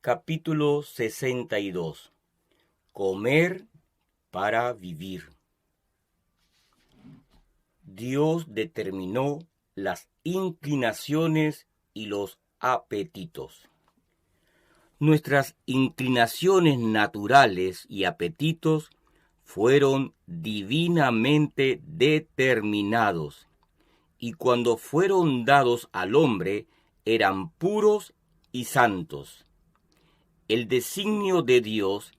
Capítulo 62. Comer para vivir. Dios determinó las inclinaciones y los apetitos. Nuestras inclinaciones naturales y apetitos fueron divinamente determinados, y cuando fueron dados al hombre eran puros y santos. El designio de Dios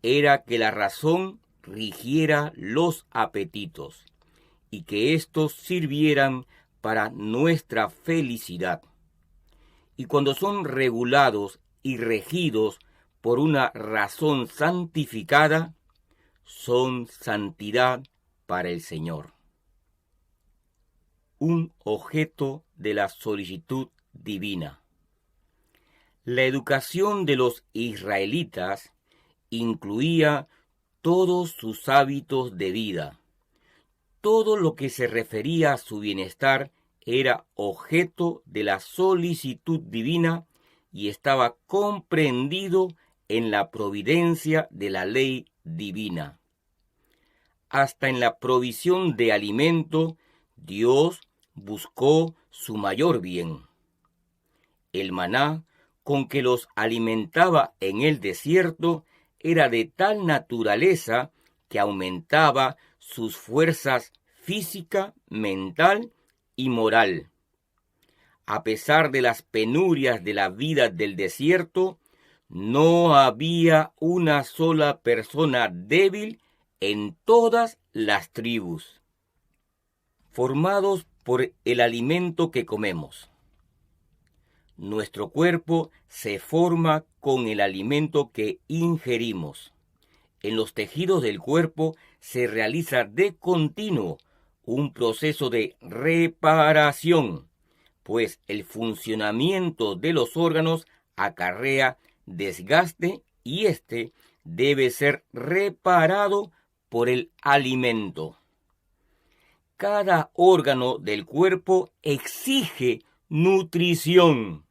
era que la razón rigiera los apetitos y que éstos sirvieran para nuestra felicidad. Y cuando son regulados y regidos por una razón santificada, son santidad para el Señor. Un objeto de la solicitud divina. La educación de los israelitas incluía todos sus hábitos de vida. Todo lo que se refería a su bienestar era objeto de la solicitud divina y estaba comprendido en la providencia de la ley divina. Hasta en la provisión de alimento, Dios buscó su mayor bien. El maná con que los alimentaba en el desierto era de tal naturaleza que aumentaba sus fuerzas física, mental y moral. A pesar de las penurias de la vida del desierto, no había una sola persona débil en todas las tribus. Formados por el alimento que comemos. Nuestro cuerpo se forma con el alimento que ingerimos. En los tejidos del cuerpo se realiza de continuo un proceso de reparación, pues el funcionamiento de los órganos acarrea desgaste y éste debe ser reparado por el alimento. Cada órgano del cuerpo exige nutrición.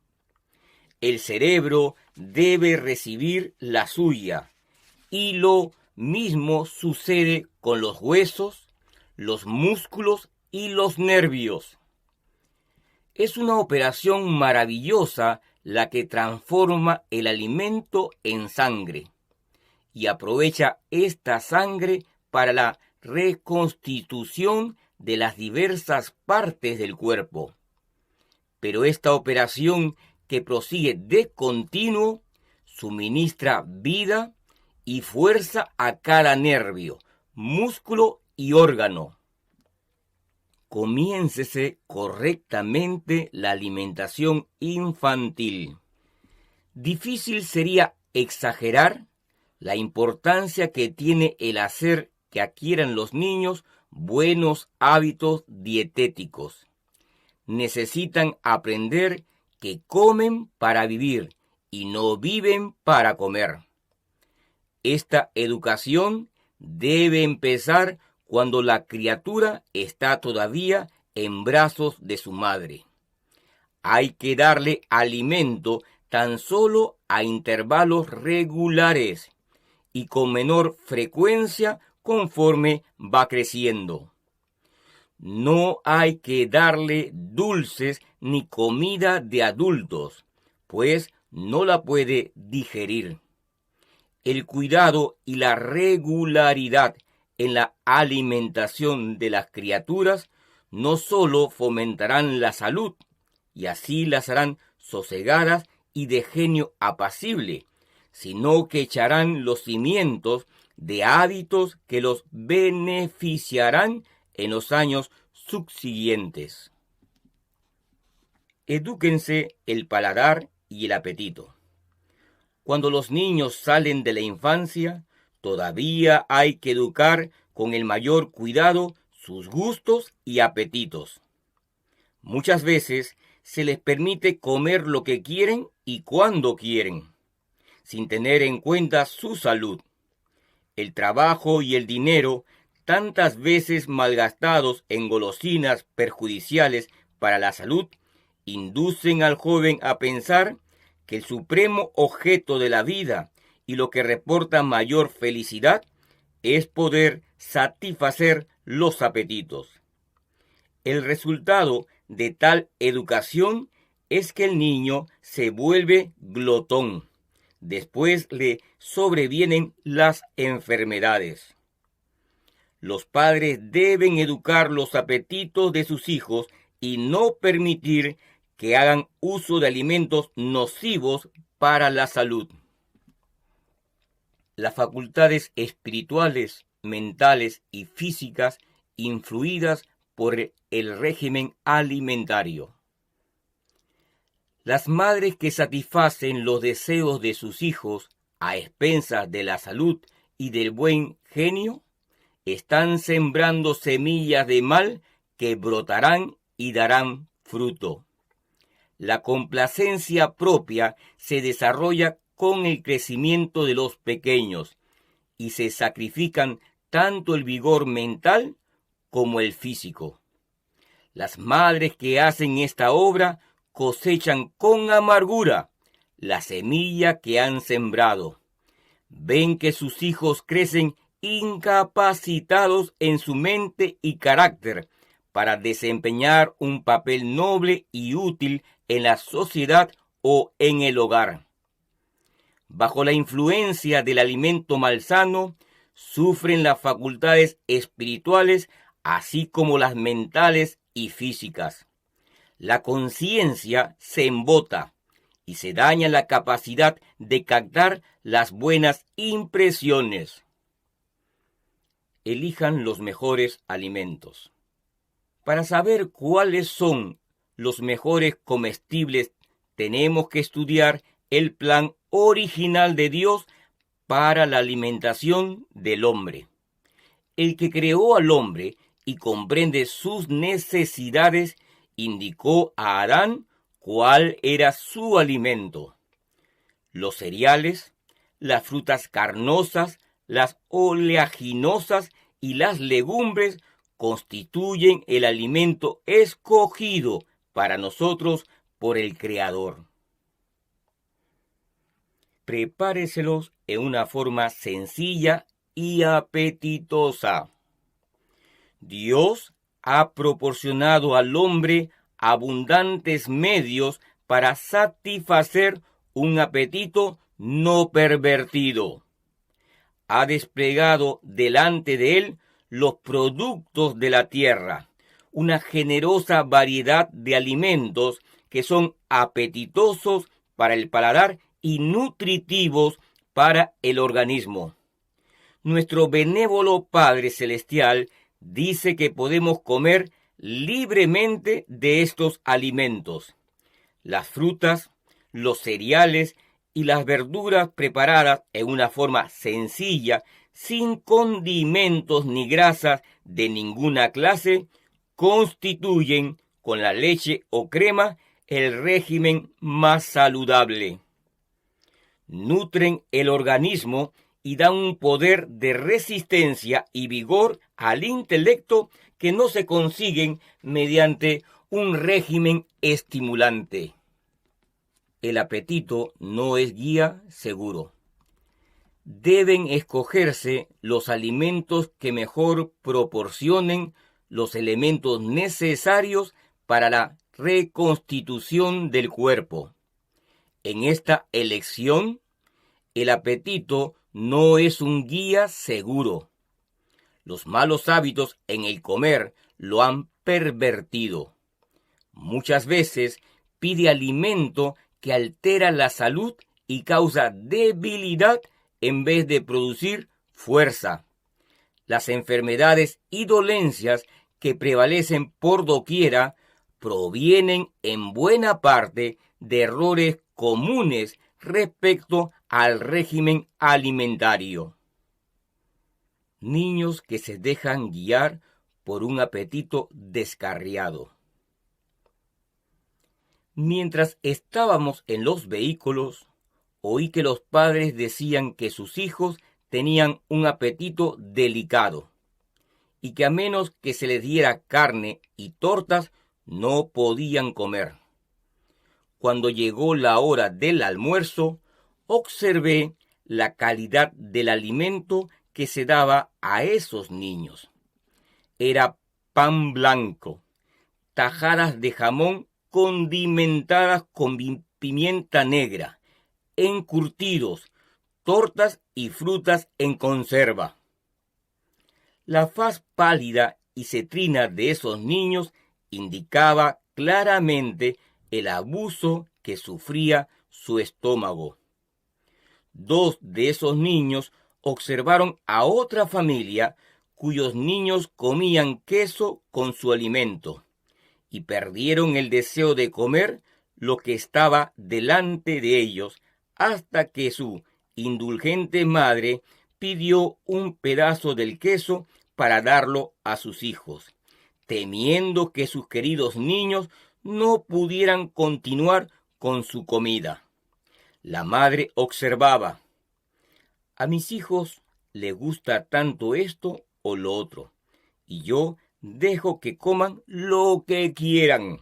El cerebro debe recibir la suya, y lo mismo sucede con los huesos, los músculos y los nervios. Es una operación maravillosa la que transforma el alimento en sangre, y aprovecha esta sangre para la reconstitución de las diversas partes del cuerpo. Pero esta operación que prosigue de continuo, suministra vida y fuerza a cada nervio, músculo y órgano. Comiéncese correctamente la alimentación infantil. Difícil sería exagerar la importancia que tiene el hacer que adquieran los niños buenos hábitos dietéticos. Necesitan aprender que comen para vivir y no viven para comer. Esta educación debe empezar cuando la criatura está todavía en brazos de su madre. Hay que darle alimento tan solo a intervalos regulares y con menor frecuencia conforme va creciendo. No hay que darle dulces ni comida de adultos, pues no la puede digerir. El cuidado y la regularidad en la alimentación de las criaturas no solo fomentarán la salud, y así las harán sosegadas y de genio apacible, sino que echarán los cimientos de hábitos que los beneficiarán en los años subsiguientes. Edúquense el paladar y el apetito. Cuando los niños salen de la infancia, todavía hay que educar con el mayor cuidado sus gustos y apetitos. Muchas veces se les permite comer lo que quieren y cuando quieren, sin tener en cuenta su salud. El trabajo y el dinero, tantas veces malgastados en golosinas perjudiciales para la salud, inducen al joven a pensar que el supremo objeto de la vida y lo que reporta mayor felicidad es poder satisfacer los apetitos. El resultado de tal educación es que el niño se vuelve glotón. Después le sobrevienen las enfermedades. Los padres deben educar los apetitos de sus hijos y no permitir que hagan uso de alimentos nocivos para la salud. Las facultades espirituales, mentales y físicas influidas por el régimen alimentario. Las madres que satisfacen los deseos de sus hijos a expensas de la salud y del buen genio están sembrando semillas de mal que brotarán y darán fruto. La complacencia propia se desarrolla con el crecimiento de los pequeños y se sacrifican tanto el vigor mental como el físico. Las madres que hacen esta obra cosechan con amargura la semilla que han sembrado. Ven que sus hijos crecen incapacitados en su mente y carácter para desempeñar un papel noble y útil en la sociedad o en el hogar. Bajo la influencia del alimento malsano, sufren las facultades espirituales, así como las mentales y físicas. La conciencia se embota y se daña la capacidad de captar las buenas impresiones. Elijan los mejores alimentos. Para saber cuáles son los mejores comestibles, tenemos que estudiar el plan original de Dios para la alimentación del hombre. El que creó al hombre y comprende sus necesidades, indicó a Adán cuál era su alimento. Los cereales, las frutas carnosas, las oleaginosas y las legumbres constituyen el alimento escogido para nosotros por el Creador. Prepáreselos en una forma sencilla y apetitosa. Dios ha proporcionado al hombre abundantes medios para satisfacer un apetito no pervertido. Ha desplegado delante de él los productos de la tierra, una generosa variedad de alimentos que son apetitosos para el paladar y nutritivos para el organismo. Nuestro benévolo Padre Celestial dice que podemos comer libremente de estos alimentos. Las frutas, los cereales y las verduras preparadas en una forma sencilla, sin condimentos ni grasas de ninguna clase, constituyen, con la leche o crema, el régimen más saludable. Nutren el organismo y dan un poder de resistencia y vigor al intelecto que no se consiguen mediante un régimen estimulante. El apetito no es guía seguro. Deben escogerse los alimentos que mejor proporcionen los elementos necesarios para la reconstitución del cuerpo. En esta elección, el apetito no es un guía seguro. Los malos hábitos en el comer lo han pervertido. Muchas veces pide alimento que altera la salud y causa debilidad en vez de producir fuerza. Las enfermedades y dolencias que prevalecen por doquiera provienen en buena parte de errores comunes respecto al régimen alimentario. Niños que se dejan guiar por un apetito descarriado. Mientras estábamos en los vehículos, oí que los padres decían que sus hijos tenían un apetito delicado y que a menos que se les diera carne y tortas no podían comer. cuando llegó la hora del almuerzo, observé la calidad del alimento que se daba a esos niños. Era pan blanco, tajadas de jamón condimentadas con pimienta negra, encurtidos, tortas y frutas en conserva. La faz pálida y cetrina de esos niños indicaba claramente el abuso que sufría su estómago. 2 de esos niños observaron a otra familia cuyos niños comían queso con su alimento y perdieron el deseo de comer lo que estaba delante de ellos hasta que su indulgente madre pidió un pedazo del queso para darlo a sus hijos, temiendo que sus queridos niños no pudieran continuar con su comida. La madre observaba: a mis hijos les gusta tanto esto o lo otro, y yo dejo que coman lo que quieran,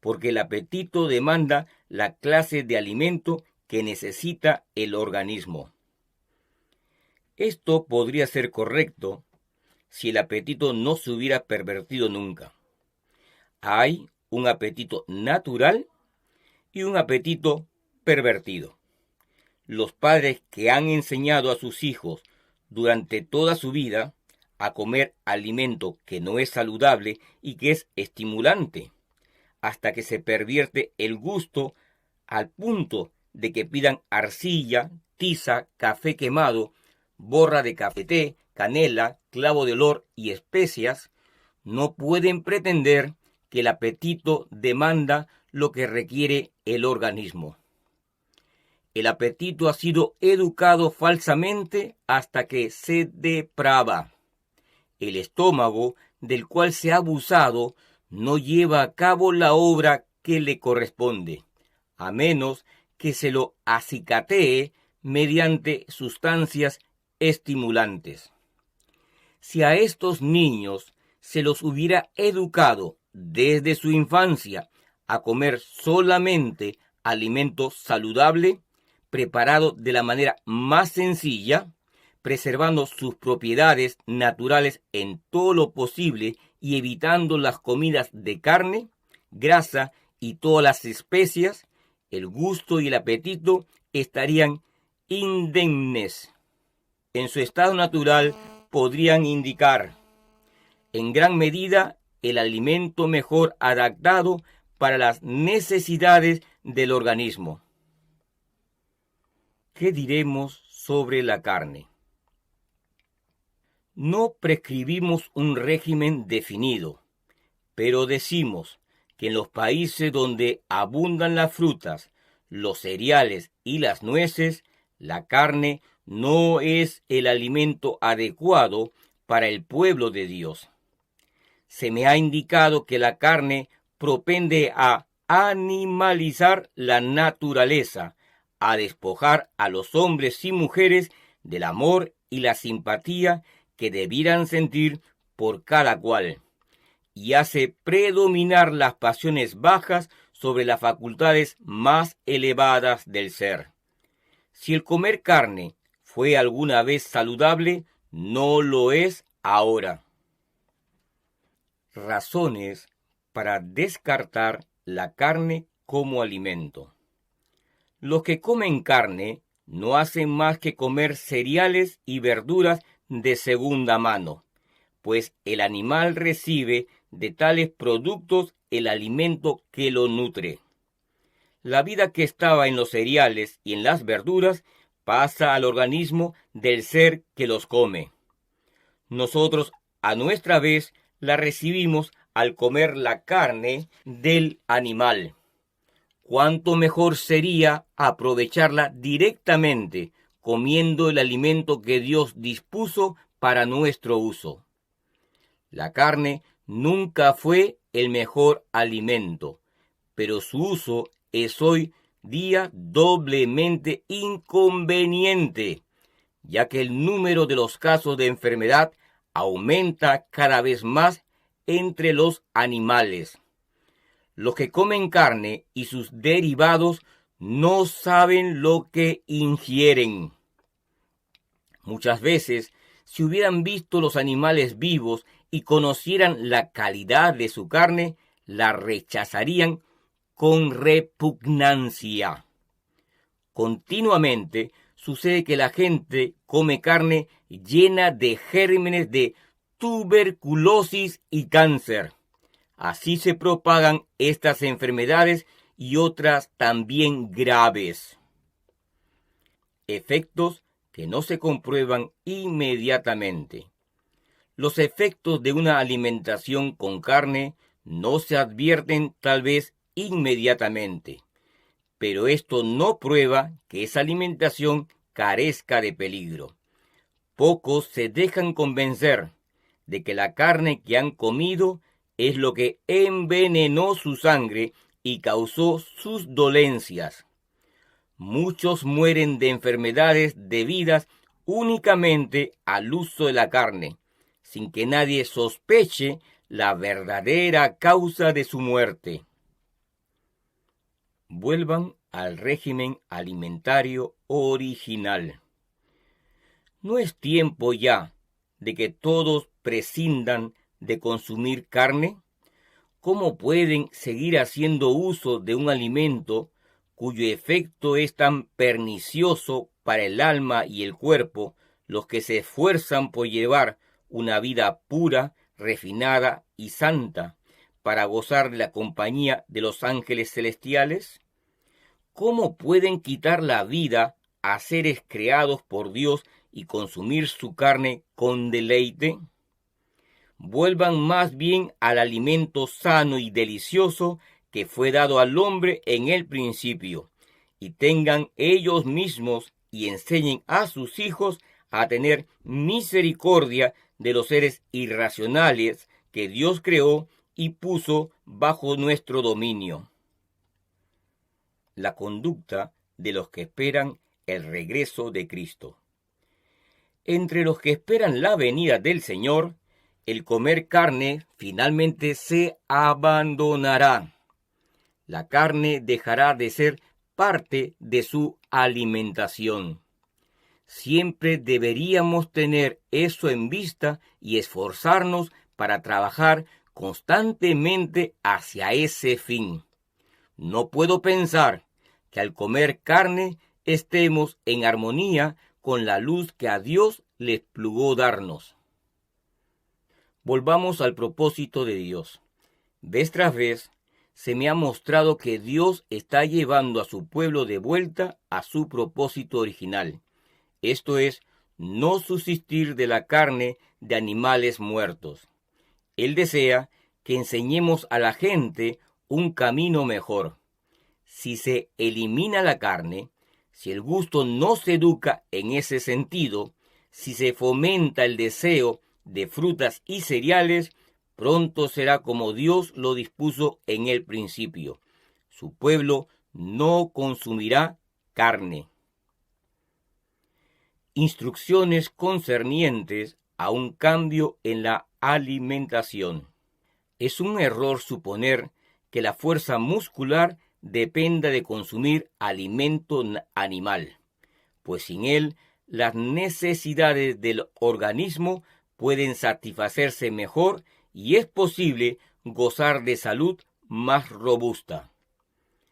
porque el apetito demanda la clase de alimento que necesita el organismo. Esto podría ser correcto si el apetito no se hubiera pervertido nunca. Hay un apetito natural y un apetito pervertido. Los padres que han enseñado a sus hijos durante toda su vida a comer alimento que no es saludable y que es estimulante, hasta que se pervierte el gusto al punto de que pidan arcilla, tiza, café quemado, borra de cafeté, canela, clavo de olor y especias, no pueden pretender que el apetito demanda lo que requiere el organismo. El apetito ha sido educado falsamente hasta que se deprava. El estómago, del cual se ha abusado, no lleva a cabo la obra que le corresponde, a menos que se lo acicatee mediante sustancias estimulantes. Si a estos niños se los hubiera educado desde su infancia a comer solamente alimento saludable, preparado de la manera más sencilla, preservando sus propiedades naturales en todo lo posible y evitando las comidas de carne, grasa y todas las especias, el gusto y el apetito estarían indemnes. En su estado natural podrían indicar, en gran medida, el alimento mejor adaptado para las necesidades del organismo. ¿Qué diremos sobre la carne? No prescribimos un régimen definido, pero decimos que en los países donde abundan las frutas, los cereales y las nueces, la carne no es el alimento adecuado para el pueblo de Dios. Se me ha indicado que la carne propende a animalizar la naturaleza, a despojar a los hombres y mujeres del amor y la simpatía que debieran sentir por cada cual, y hace predominar las pasiones bajas sobre las facultades más elevadas del ser. Si el comer carne fue alguna vez saludable, no lo es ahora. Razones para descartar la carne como alimento. Los que comen carne no hacen más que comer cereales y verduras de segunda mano, pues el animal recibe de tales productos el alimento que lo nutre. La vida que estaba en los cereales y en las verduras pasa al organismo del ser que los come. Nosotros, a nuestra vez, la recibimos al comer la carne del animal. ¿Cuánto mejor sería aprovecharla directamente comiendo el alimento que Dios dispuso para nuestro uso? La carne nunca fue el mejor alimento, pero su uso es hoy día doblemente inconveniente, ya que el número de los casos de enfermedad aumenta cada vez más entre los animales. Los que comen carne y sus derivados no saben lo que ingieren. Muchas veces, si hubieran visto los animales vivos y conocieran la calidad de su carne, la rechazarían con repugnancia. Continuamente sucede que la gente come carne llena de gérmenes de tuberculosis y cáncer. Así se propagan estas enfermedades y otras también graves. Efectos que no se comprueban inmediatamente. Los efectos de una alimentación con carne no se advierten tal vez inmediatamente, pero esto no prueba que esa alimentación carezca de peligro. Pocos se dejan convencer de que la carne que han comido es lo que envenenó su sangre y causó sus dolencias. Muchos mueren de enfermedades debidas únicamente al uso de la carne, sin que nadie sospeche la verdadera causa de su muerte. Vuelvan al régimen alimentario original. ¿No es tiempo ya de que todos prescindan de consumir carne? ¿Cómo pueden seguir haciendo uso de un alimento cuyo efecto es tan pernicioso para el alma y el cuerpo los que se esfuerzan por llevar una vida pura, refinada y santa, para gozar de la compañía de los ángeles celestiales? ¿Cómo pueden quitar la vida a seres creados por Dios y consumir su carne con deleite? Vuelvan más bien al alimento sano y delicioso que fue dado al hombre en el principio, y tengan ellos mismos y enseñen a sus hijos a tener misericordia de los seres irracionales que Dios creó y puso bajo nuestro dominio. La conducta de los que esperan el regreso de Cristo. Entre los que esperan la venida del Señor, el comer carne finalmente se abandonará. La carne dejará de ser parte de su alimentación. Siempre deberíamos tener eso en vista y esforzarnos para trabajar constantemente hacia ese fin. No puedo pensar que al comer carne estemos en armonía con la luz que a Dios le plugó darnos. Volvamos al propósito de Dios. Vez tras vez se me ha mostrado que Dios está llevando a su pueblo de vuelta a su propósito original. Esto es, no subsistir de la carne de animales muertos. Él desea que enseñemos a la gente un camino mejor. Si se elimina la carne, si el gusto no se educa en ese sentido, si se fomenta el deseo de frutas y cereales, pronto será como Dios lo dispuso en el principio. Su pueblo no consumirá carne. Instrucciones concernientes a un cambio en la alimentación. Es un error suponer que la fuerza muscular dependa de consumir alimento animal, pues sin él las necesidades del organismo pueden satisfacerse mejor y es posible gozar de salud más robusta.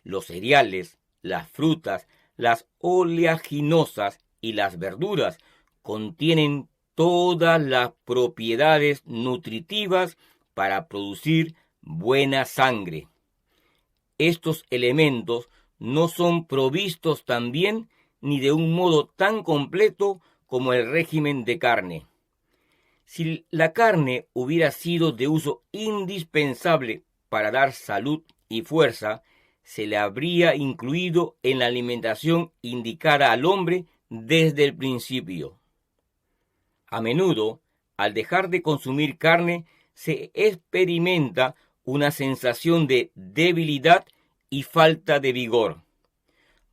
Los cereales, las frutas, las oleaginosas y las verduras contienen todas las propiedades nutritivas para producir buena sangre. Estos elementos no son provistos tan bien ni de un modo tan completo como el régimen de carne. Si la carne hubiera sido de uso indispensable para dar salud y fuerza, se le habría incluido en la alimentación indicada al hombre desde el principio. A menudo, al dejar de consumir carne, se experimenta una sensación de debilidad y falta de vigor.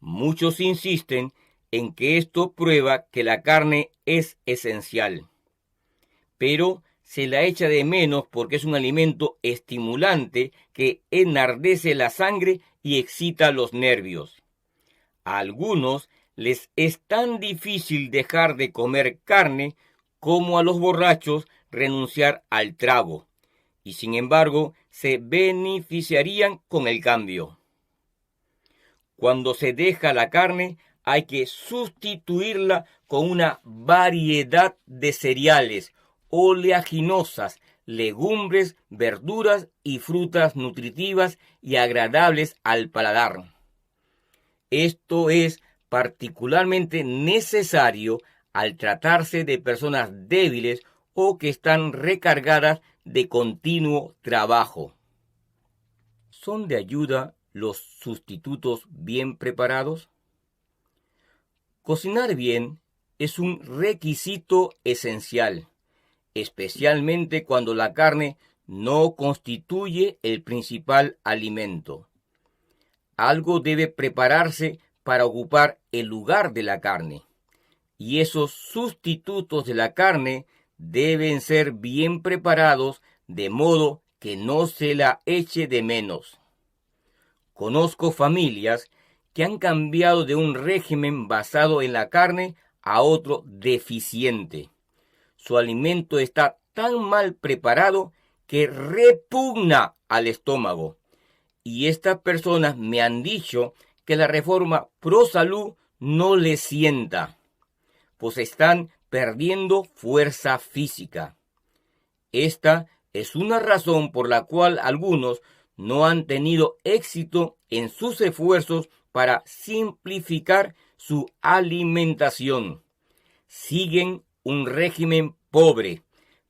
Muchos insisten en que esto prueba que la carne es esencial. Pero se la echa de menos porque es un alimento estimulante que enardece la sangre y excita los nervios. A algunos les es tan difícil dejar de comer carne como a los borrachos renunciar al trago, y sin embargo se beneficiarían con el cambio. Cuando se deja la carne, hay que sustituirla con una variedad de cereales, oleaginosas, legumbres, verduras y frutas nutritivas y agradables al paladar. Esto es particularmente necesario al tratarse de personas débiles o que están recargadas de continuo trabajo. ¿Son de ayuda los sustitutos bien preparados? Cocinar bien es un requisito esencial, especialmente cuando la carne no constituye el principal alimento. Algo debe prepararse para ocupar el lugar de la carne, y esos sustitutos de la carne deben ser bien preparados de modo que no se la eche de menos. Conozco familias que han cambiado de un régimen basado en la carne a otro deficiente. Su alimento está tan mal preparado que repugna al estómago. Y estas personas me han dicho que la reforma pro salud no les sienta, pues están perdiendo fuerza física. Esta es una razón por la cual algunos no han tenido éxito en sus esfuerzos para simplificar su alimentación. Siguen un régimen pobre,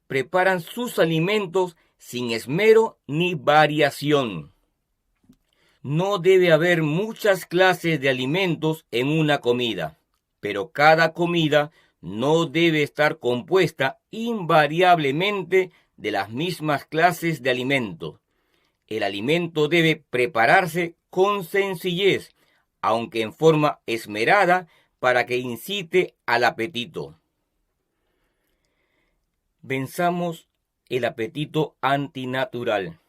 preparan sus alimentos sin esmero ni variación. No debe haber muchas clases de alimentos en una comida, pero cada comida no debe estar compuesta invariablemente de las mismas clases de alimentos. El alimento debe prepararse con sencillez, aunque en forma esmerada, para que incite al apetito. Venzamos el apetito antinatural.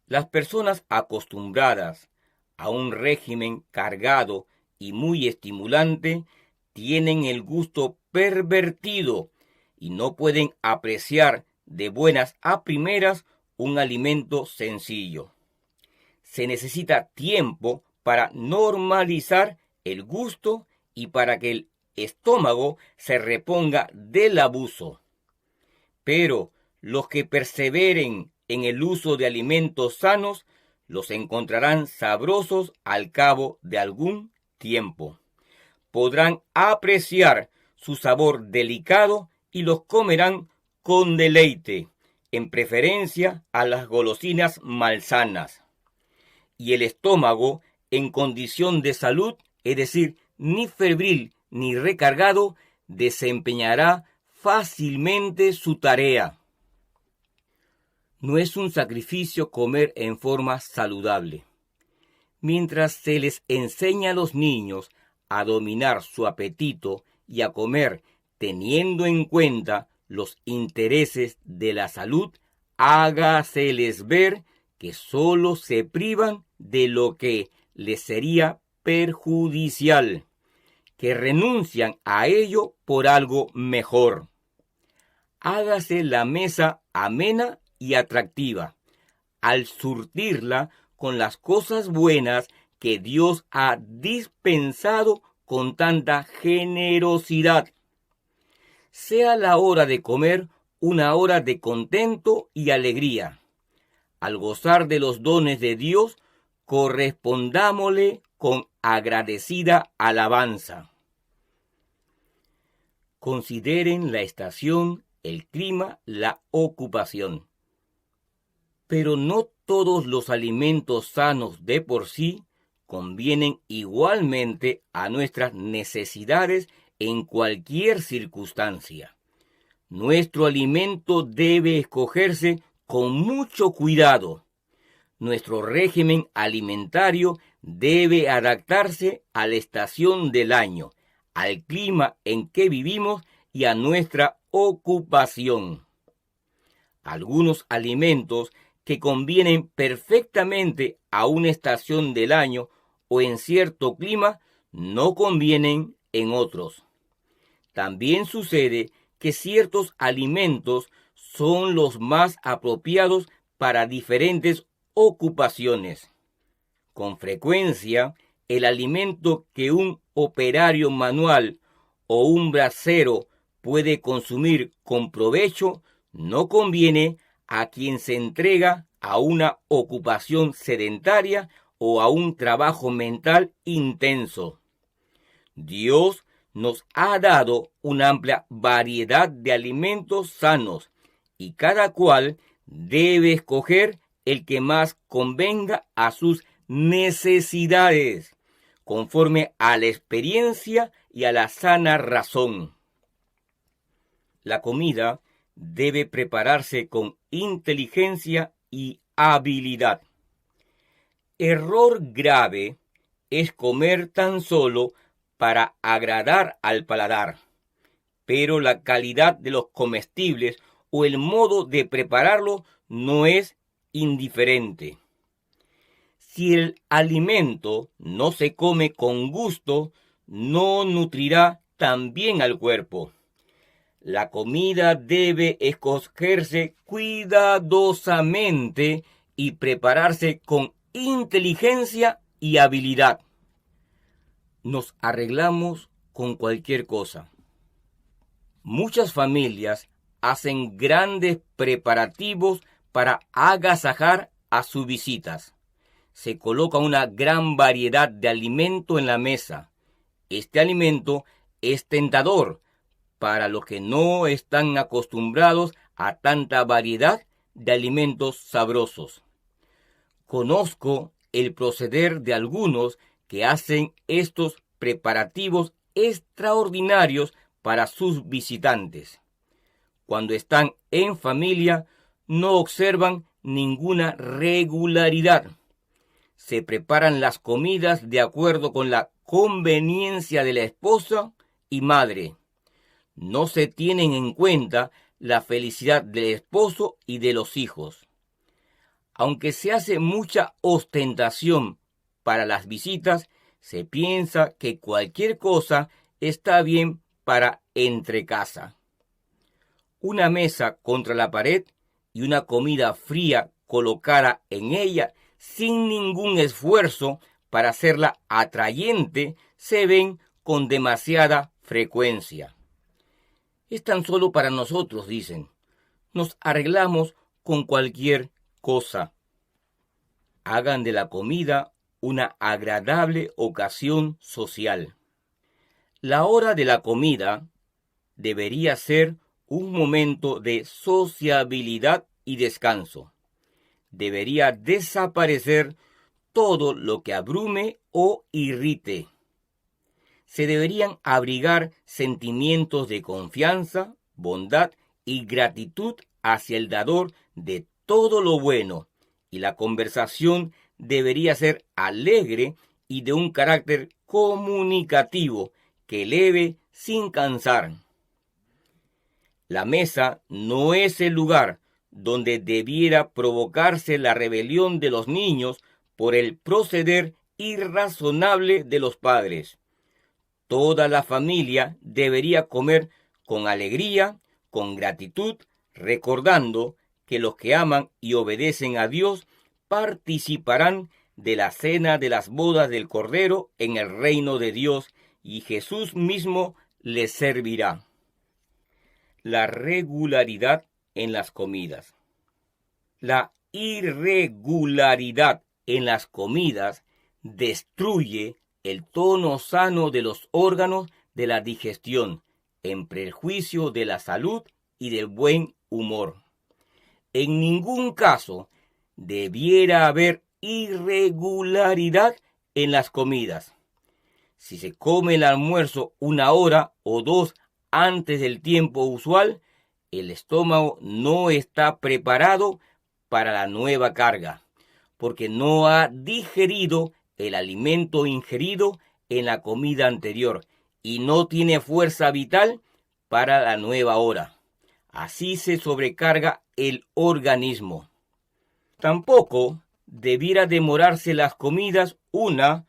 Las personas acostumbradas a un régimen cargado y muy estimulante tienen el gusto pervertido y no pueden apreciar de buenas a primeras un alimento sencillo. Se necesita tiempo para normalizar el gusto y para que el estómago se reponga del abuso. Pero los que perseveren en el uso de alimentos sanos los encontrarán sabrosos al cabo de algún tiempo. Podrán apreciar su sabor delicado y los comerán con deleite, en preferencia a las golosinas malsanas. Y el estómago, en condición de salud, es decir, ni febril ni recargado, desempeñará fácilmente su tarea. No es un sacrificio comer en forma saludable. Mientras se les enseña a los niños a dominar su apetito y a comer teniendo en cuenta los intereses de la salud, hágaseles ver que solo se privan de lo que les sería perjudicial, que renuncian a ello por algo mejor. Hágase la mesa amena y atractiva, al surtirla con las cosas buenas que Dios ha dispensado con tanta generosidad. Sea la hora de comer una hora de contento y alegría. Al gozar de los dones de Dios, correspondámosle con agradecida alabanza. Consideren la estación, el clima, la ocupación. Pero no todos los alimentos sanos de por sí convienen igualmente a nuestras necesidades en cualquier circunstancia. Nuestro alimento debe escogerse con mucho cuidado. Nuestro régimen alimentario debe adaptarse a la estación del año, al clima en que vivimos y a nuestra ocupación. Algunos alimentos que convienen perfectamente a una estación del año o en cierto clima no convienen en otros. También sucede que ciertos alimentos son los más apropiados para diferentes ocupaciones. Con frecuencia, el alimento que un operario manual o un bracero puede consumir con provecho no conviene a quien se entrega a una ocupación sedentaria o a un trabajo mental intenso. Dios nos ha dado una amplia variedad de alimentos sanos y cada cual debe escoger el que más convenga a sus necesidades, conforme a la experiencia y a la sana razón. La comida debe prepararse con inteligencia y habilidad. Error grave es comer tan solo para agradar al paladar, pero la calidad de los comestibles o el modo de prepararlo no es indiferente. Si el alimento no se come con gusto, no nutrirá tan bien al cuerpo. La comida debe escogerse cuidadosamente y prepararse con inteligencia y habilidad. Nos arreglamos con cualquier cosa. Muchas familias hacen grandes preparativos para agasajar a sus visitas. Se coloca una gran variedad de alimento en la mesa. Este alimento es tentador para los que no están acostumbrados a tanta variedad de alimentos sabrosos. Conozco el proceder de algunos que hacen estos preparativos extraordinarios para sus visitantes. Cuando están en familia, no observan ninguna regularidad. Se preparan las comidas de acuerdo con la conveniencia de la esposa y madre. No se tienen en cuenta la felicidad del esposo y de los hijos. Aunque se hace mucha ostentación para las visitas, se piensa que cualquier cosa está bien para entrecasa. Una mesa contra la pared y una comida fría colocada en ella sin ningún esfuerzo para hacerla atrayente se ven con demasiada frecuencia. Es tan solo para nosotros, dicen. Nos arreglamos con cualquier cosa. Hagan de la comida una agradable ocasión social. La hora de la comida debería ser un momento de sociabilidad y descanso. Debería desaparecer todo lo que abrume o irrite. Se deberían abrigar sentimientos de confianza, bondad y gratitud hacia el dador de todo lo bueno, y la conversación debería ser alegre y de un carácter comunicativo que eleve sin cansar. La mesa no es el lugar donde debiera provocarse la rebelión de los niños por el proceder irrazonable de los padres. Toda la familia debería comer con alegría, con gratitud, recordando que los que aman y obedecen a Dios participarán de la cena de las bodas del Cordero en el reino de Dios, y Jesús mismo les servirá. La regularidad en las comidas. La irregularidad en las comidas destruye el tono sano de los órganos de la digestión, en perjuicio de la salud y del buen humor. En ningún caso debiera haber irregularidad en las comidas. Si se come el almuerzo 1 hora o 2 antes del tiempo usual, el estómago no está preparado para la nueva carga, porque no ha digerido el alimento ingerido en la comida anterior y no tiene fuerza vital para la nueva hora. Así se sobrecarga el organismo. Tampoco debiera demorarse las comidas 1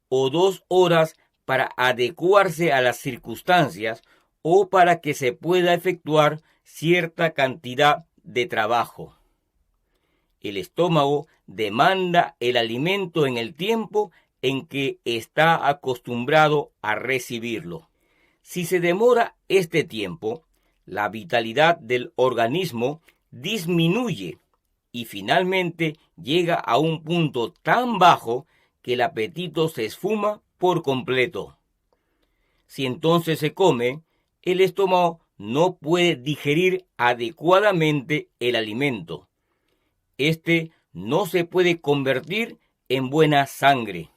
o 2 horas para adecuarse a las circunstancias o para que se pueda efectuar cierta cantidad de trabajo. El estómago demanda el alimento en el tiempo en que está acostumbrado a recibirlo. Si se demora este tiempo, la vitalidad del organismo disminuye y finalmente llega a un punto tan bajo que el apetito se esfuma por completo. Si entonces se come, el estómago no puede digerir adecuadamente el alimento. Este no se puede convertir en buena sangre.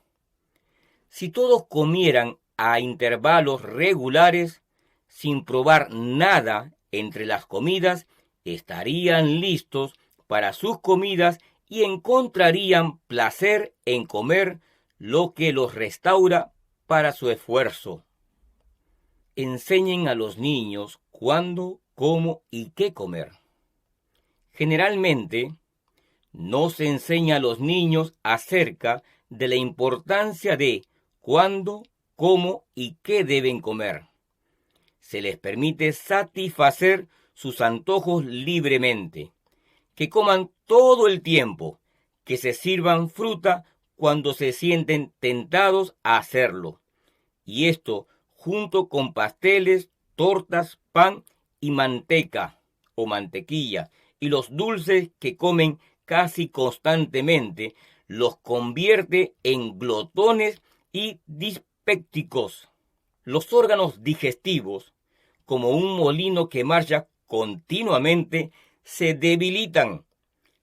Si todos comieran a intervalos regulares, sin probar nada entre las comidas, estarían listos para sus comidas y encontrarían placer en comer, lo que los restaura para su esfuerzo. Enseñen a los niños cuándo, cómo y qué comer. Generalmente, no se enseña a los niños acerca de la importancia de cuándo, cómo y qué deben comer. Se les permite satisfacer sus antojos libremente, que coman todo el tiempo, que se sirvan fruta cuando se sienten tentados a hacerlo. Y esto junto con pasteles, tortas, pan y manteca o mantequilla, y los dulces que comen casi constantemente, los convierte en glotones y dispépticos. Los órganos digestivos, como un molino que marcha continuamente, se debilitan.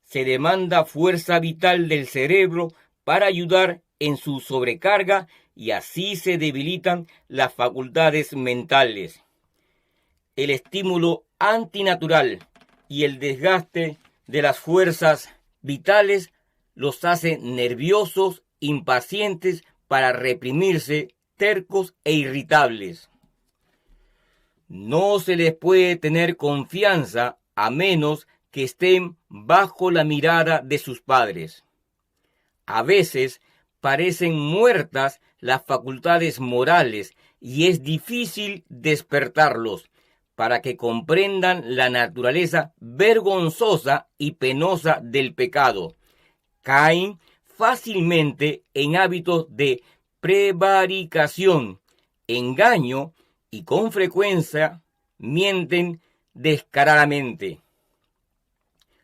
Se demanda fuerza vital del cerebro para ayudar en su sobrecarga y así se debilitan las facultades mentales. El estímulo antinatural y el desgaste de las fuerzas vitales los hace nerviosos, impacientes para reprimirse, tercos e irritables. No se les puede tener confianza a menos que estén bajo la mirada de sus padres. A veces parecen muertas las facultades morales y es difícil despertarlos para que comprendan la naturaleza vergonzosa y penosa del pecado. Caen fácilmente en hábitos de prevaricación, engaño y con frecuencia mienten descaradamente.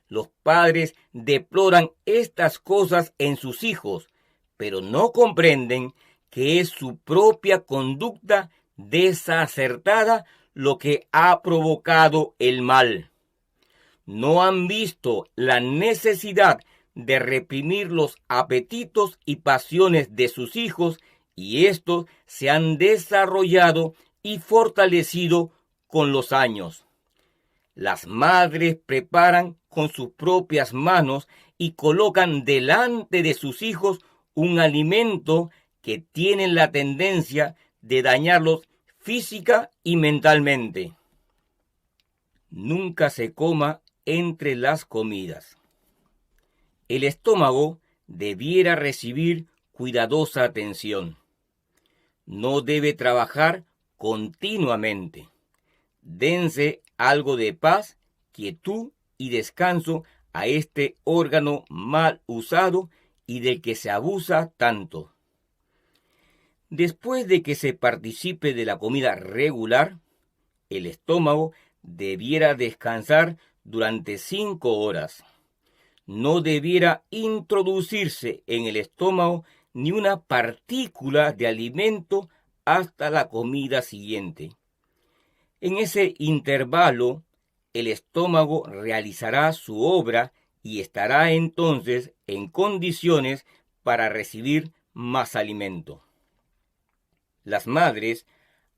Los padres deploran estas cosas en sus hijos, pero no comprenden que es su propia conducta desacertada lo que ha provocado el mal. No han visto la necesidad de reprimir los apetitos y pasiones de sus hijos, y estos se han desarrollado y fortalecido con los años. Las madres preparan con sus propias manos y colocan delante de sus hijos un alimento que tiene la tendencia de dañarlos física y mentalmente. Nunca se coma entre las comidas. El estómago debiera recibir cuidadosa atención. No debe trabajar continuamente. Dense algo de paz, quietud y descanso a este órgano mal usado y del que se abusa tanto. Después de que se participe de la comida regular, el estómago debiera descansar durante 5 horas. No debiera introducirse en el estómago ni una partícula de alimento hasta la comida siguiente. En ese intervalo, el estómago realizará su obra y estará entonces en condiciones para recibir más alimento. Las madres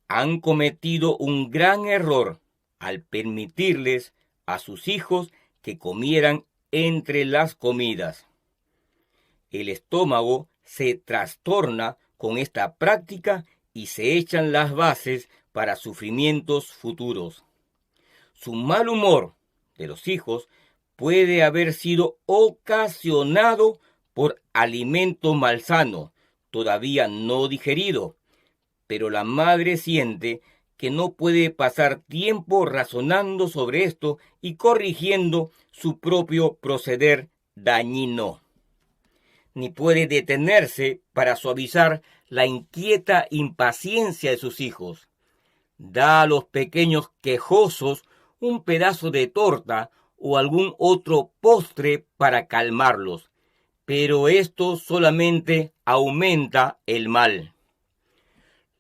han cometido un gran error al permitirles a sus hijos que comieran entre las comidas. El estómago se trastorna con esta práctica y se echan las bases para sufrimientos futuros. Su mal humor de los hijos puede haber sido ocasionado por alimento malsano, todavía no digerido, pero la madre siente que no puede pasar tiempo razonando sobre esto y corrigiendo su propio proceder dañino, ni puede detenerse para suavizar la inquieta impaciencia de sus hijos. Da a los pequeños quejosos un pedazo de torta o algún otro postre para calmarlos, pero esto solamente aumenta el mal.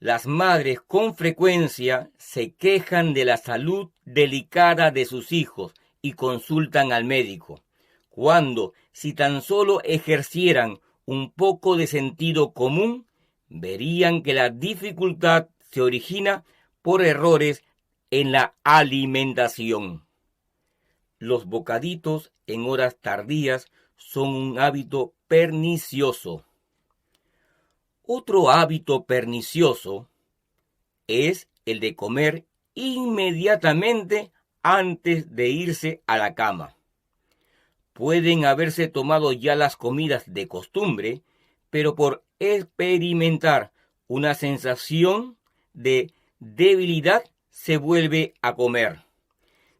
Las madres con frecuencia se quejan de la salud delicada de sus hijos y consultan al médico, cuando, si tan solo ejercieran un poco de sentido común, verían que la dificultad se origina por errores en la alimentación. Los bocaditos en horas tardías son un hábito pernicioso. Otro hábito pernicioso es el de comer inmediatamente antes de irse a la cama. Pueden haberse tomado ya las comidas de costumbre, pero por experimentar una sensación de debilidad se vuelve a comer.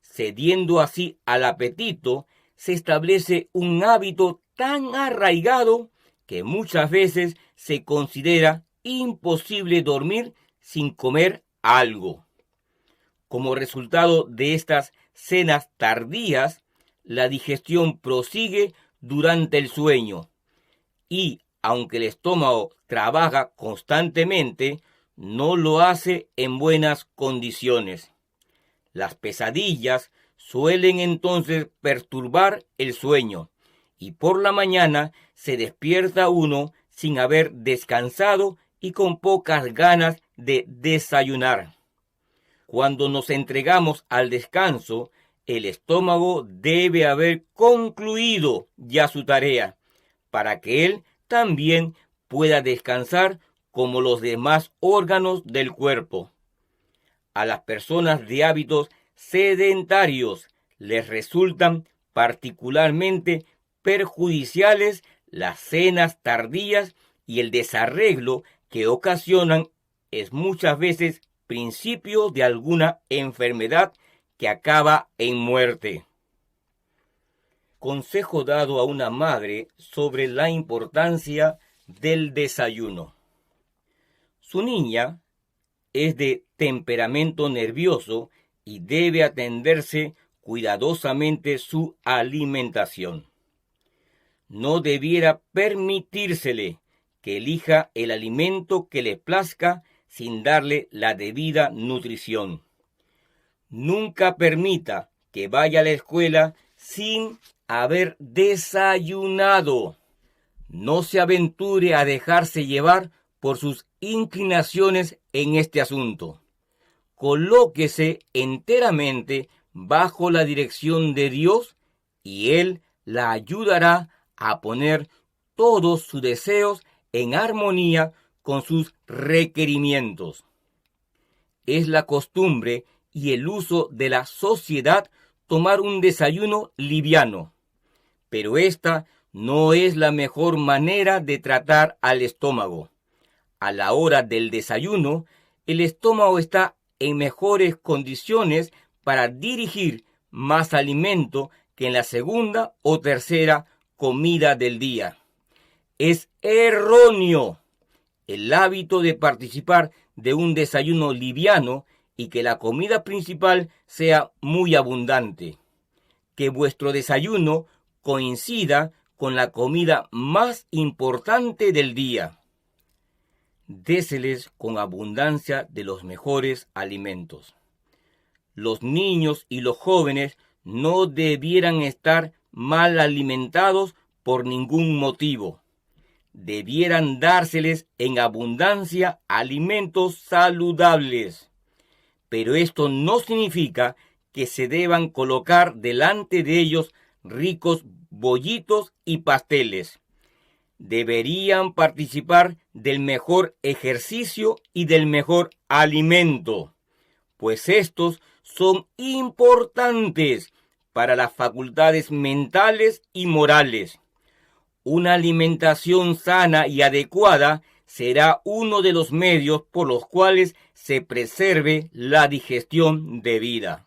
Cediendo así al apetito, se establece un hábito tan arraigado que muchas veces se considera imposible dormir sin comer algo. Como resultado de estas cenas tardías, la digestión prosigue durante el sueño y, aunque el estómago trabaja constantemente, no lo hace en buenas condiciones. Las pesadillas suelen entonces perturbar el sueño y por la mañana se despierta uno sin haber descansado y con pocas ganas de desayunar. Cuando nos entregamos al descanso, el estómago debe haber concluido ya su tarea, para que él también pueda descansar como los demás órganos del cuerpo. A las personas de hábitos sedentarios les resultan particularmente perjudiciales las cenas tardías y el desarreglo que ocasionan es muchas veces principio de alguna enfermedad que acaba en muerte. Consejo dado a una madre sobre la importancia del desayuno. Su niña es de temperamento nervioso y debe atenderse cuidadosamente su alimentación. No debiera permitírsele que elija el alimento que le plazca sin darle la debida nutrición. Nunca permita que vaya a la escuela sin haber desayunado. No se aventure a dejarse llevar por sus inclinaciones en este asunto. Colóquese enteramente bajo la dirección de Dios y Él la ayudará a poner todos sus deseos en armonía con sus requerimientos. Es la costumbre y el uso de la sociedad tomar un desayuno liviano, pero esta no es la mejor manera de tratar al estómago. A la hora del desayuno, el estómago está en mejores condiciones para dirigir más alimento que en la segunda o tercera comida del día. Es erróneo el hábito de participar de un desayuno liviano y que la comida principal sea muy abundante. Que vuestro desayuno coincida con la comida más importante del día. Déseles con abundancia de los mejores alimentos. Los niños y los jóvenes no debieran estar mal alimentados por ningún motivo. Debieran dárseles en abundancia alimentos saludables. Pero esto no significa que se deban colocar delante de ellos ricos bollitos y pasteles. Deberían participar del mejor ejercicio y del mejor alimento, pues estos son importantes para las facultades mentales y morales. Una alimentación sana y adecuada será uno de los medios por los cuales se preserve la digestión debida.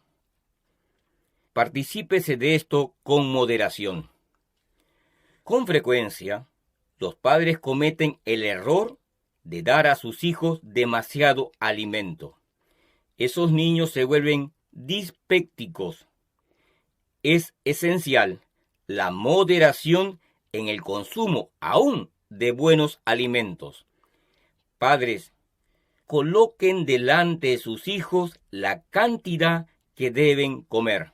Particípese de esto con moderación. Con frecuencia, los padres cometen el error de dar a sus hijos demasiado alimento. Esos niños se vuelven dispépticos. Es esencial la moderación en el consumo aún de buenos alimentos. Padres, coloquen delante de sus hijos la cantidad que deben comer.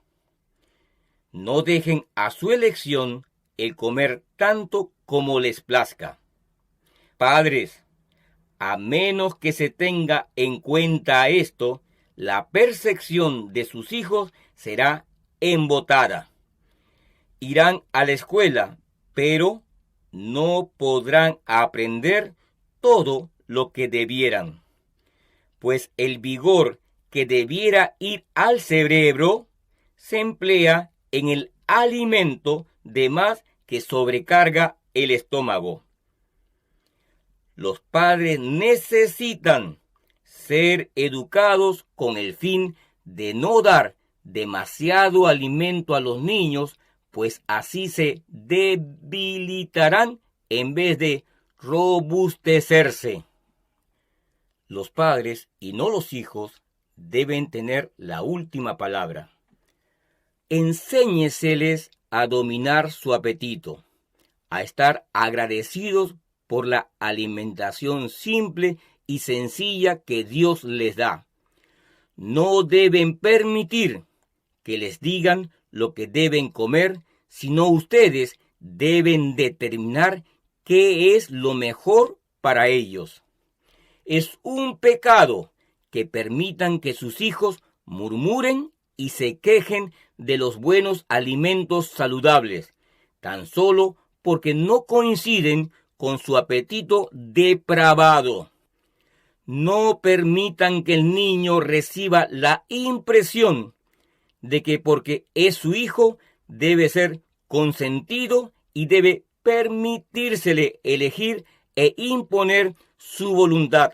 No dejen a su elección el comer tanto como les plazca. Padres, a menos que se tenga en cuenta esto, la percepción de sus hijos será embotada. Irán a la escuela, pero no podrán aprender todo lo que debieran, pues el vigor que debiera ir al cerebro se emplea en el alimento de más que sobrecarga el estómago. Los padres necesitan ser educados con el fin de no dar demasiado alimento a los niños, pues así se debilitarán en vez de robustecerse. Los padres, y no los hijos, deben tener la última palabra. Enséñeseles a dominar su apetito, a estar agradecidos por la alimentación simple y sencilla que Dios les da. No deben permitir que les digan lo que deben comer, sino ustedes deben determinar qué es lo mejor para ellos. Es un pecado que permitan que sus hijos murmuren y se quejen de los buenos alimentos saludables, tan solo porque no coinciden con su apetito depravado. No permitan que el niño reciba la impresión de que porque es su hijo debe ser consentido y debe permitírsele elegir e imponer su voluntad.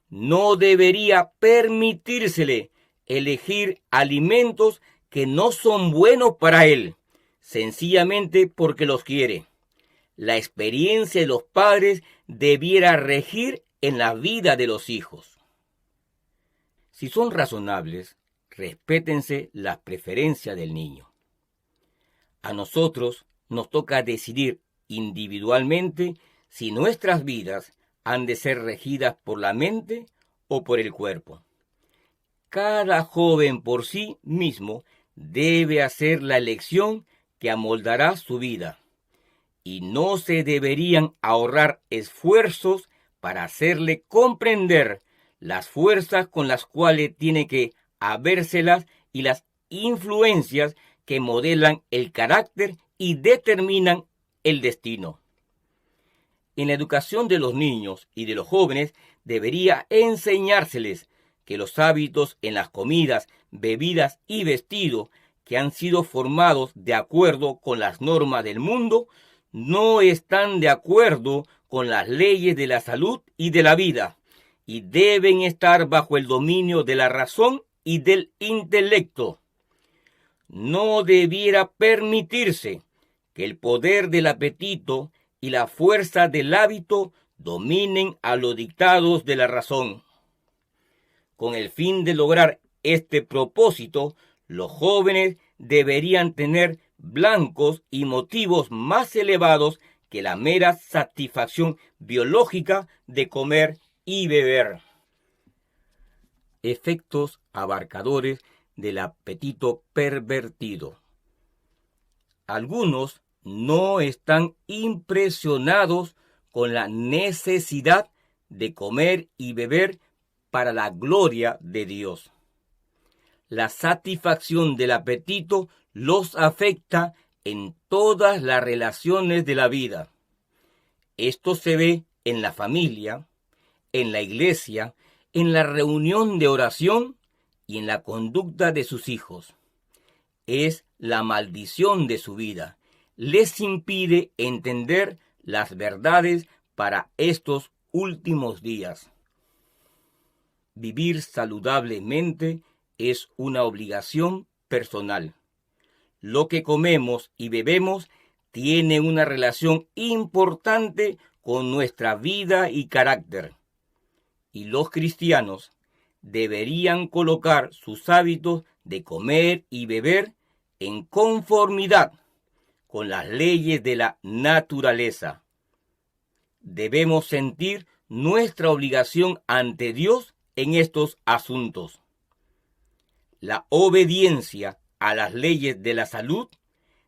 No debería permitírsele elegir alimentos que no son buenos para él, sencillamente porque los quiere. La experiencia de los padres debiera regir en la vida de los hijos. Si son razonables, respétense las preferencias del niño. A nosotros nos toca decidir individualmente si nuestras vidas han de ser regidas por la mente o por el cuerpo. Cada joven por sí mismo debe hacer la elección que amoldará su vida, y no se deberían ahorrar esfuerzos para hacerle comprender las fuerzas con las cuales tiene que habérselas y las influencias que modelan el carácter y determinan el destino. En la educación de los niños y de los jóvenes debería enseñárseles que los hábitos en las comidas, bebidas y vestido que han sido formados de acuerdo con las normas del mundo no están de acuerdo con las leyes de la salud y de la vida, y deben estar bajo el dominio de la razón y del intelecto. No debiera permitirse que el poder del apetito y la fuerza del hábito dominen a los dictados de la razón. Con el fin de lograr este propósito, los jóvenes deberían tener blancos y motivos más elevados que la mera satisfacción biológica de comer y beber. Efectos abarcadores del apetito pervertido. Algunos no están impresionados con la necesidad de comer y beber para la gloria de Dios. La satisfacción del apetito los afecta en todas las relaciones de la vida. Esto se ve en la familia, en la iglesia, en la reunión de oración y en la conducta de sus hijos. Es la maldición de su vida. Les impide entender las verdades para estos últimos días. Vivir saludablemente es una obligación personal. Lo que comemos y bebemos tiene una relación importante con nuestra vida y carácter. Y los cristianos deberían colocar sus hábitos de comer y beber en conformidad con las leyes de la naturaleza. Debemos sentir nuestra obligación ante Dios en estos asuntos. La obediencia a las leyes de la salud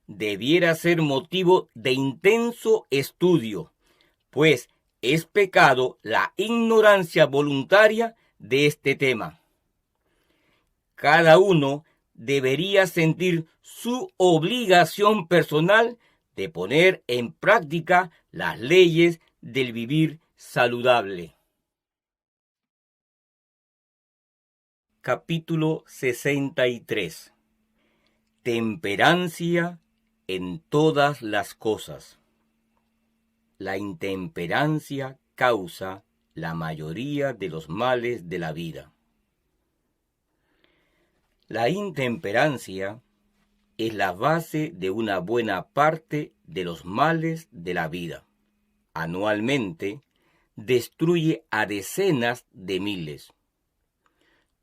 debiera ser motivo de intenso estudio, pues es pecado la ignorancia voluntaria de este tema. Cada uno debería sentir su obligación personal de poner en práctica las leyes del vivir saludable. Capítulo 63. Temperancia en todas las cosas. La intemperancia causa la mayoría de los males de la vida. La intemperancia es la base de una buena parte de los males de la vida. Anualmente destruye a decenas de miles.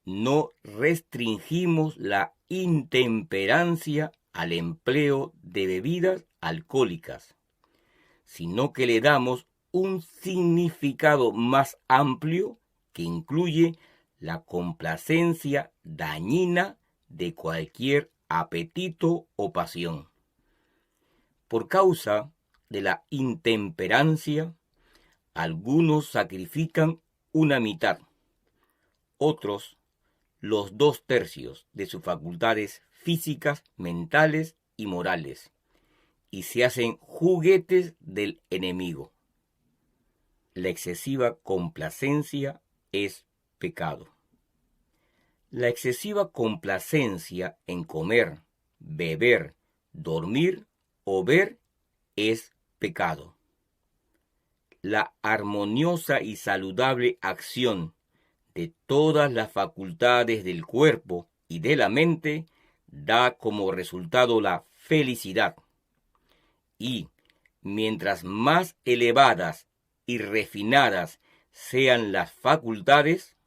No restringimos la intemperancia al empleo de bebidas alcohólicas, sino que le damos un significado más amplio que incluye la complacencia dañina de cualquier apetito o pasión. Por causa de la intemperancia, algunos sacrifican una mitad, otros los 2/3 de sus facultades físicas, mentales y morales, y se hacen juguetes del enemigo. La excesiva complacencia es pecado. La excesiva complacencia en comer, beber, dormir o ver es pecado. La armoniosa y saludable acción de todas las facultades del cuerpo y de la mente da como resultado la felicidad. Y mientras más elevadas y refinadas sean las facultades,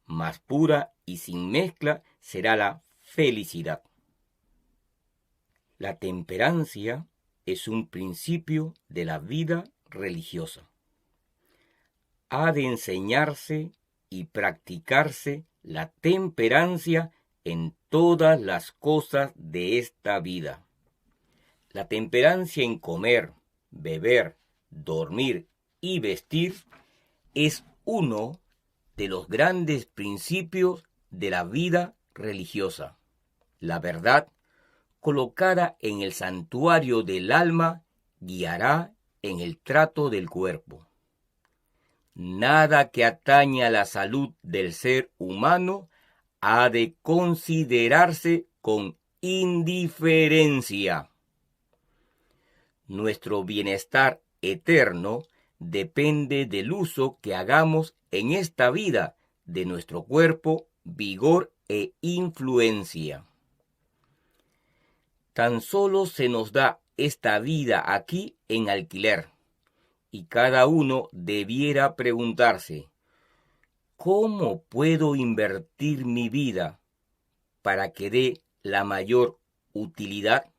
más pura y sin mezcla será la felicidad. La temperancia es un principio de la vida religiosa. Ha de enseñarse y practicarse la temperancia en todas las cosas de esta vida. La temperancia en comer, beber, dormir y vestir es uno de los grandes principios de la vida religiosa. La verdad, colocada en el santuario del alma, guiará en el trato del cuerpo. Nada que atañe a la salud del ser humano ha de considerarse con indiferencia. Nuestro bienestar eterno depende del uso que hagamos en esta vida de nuestro cuerpo, vigor e influencia. Tan solo se nos da esta vida aquí en alquiler, y cada uno debiera preguntarse: ¿cómo puedo invertir mi vida para que dé la mayor utilidad?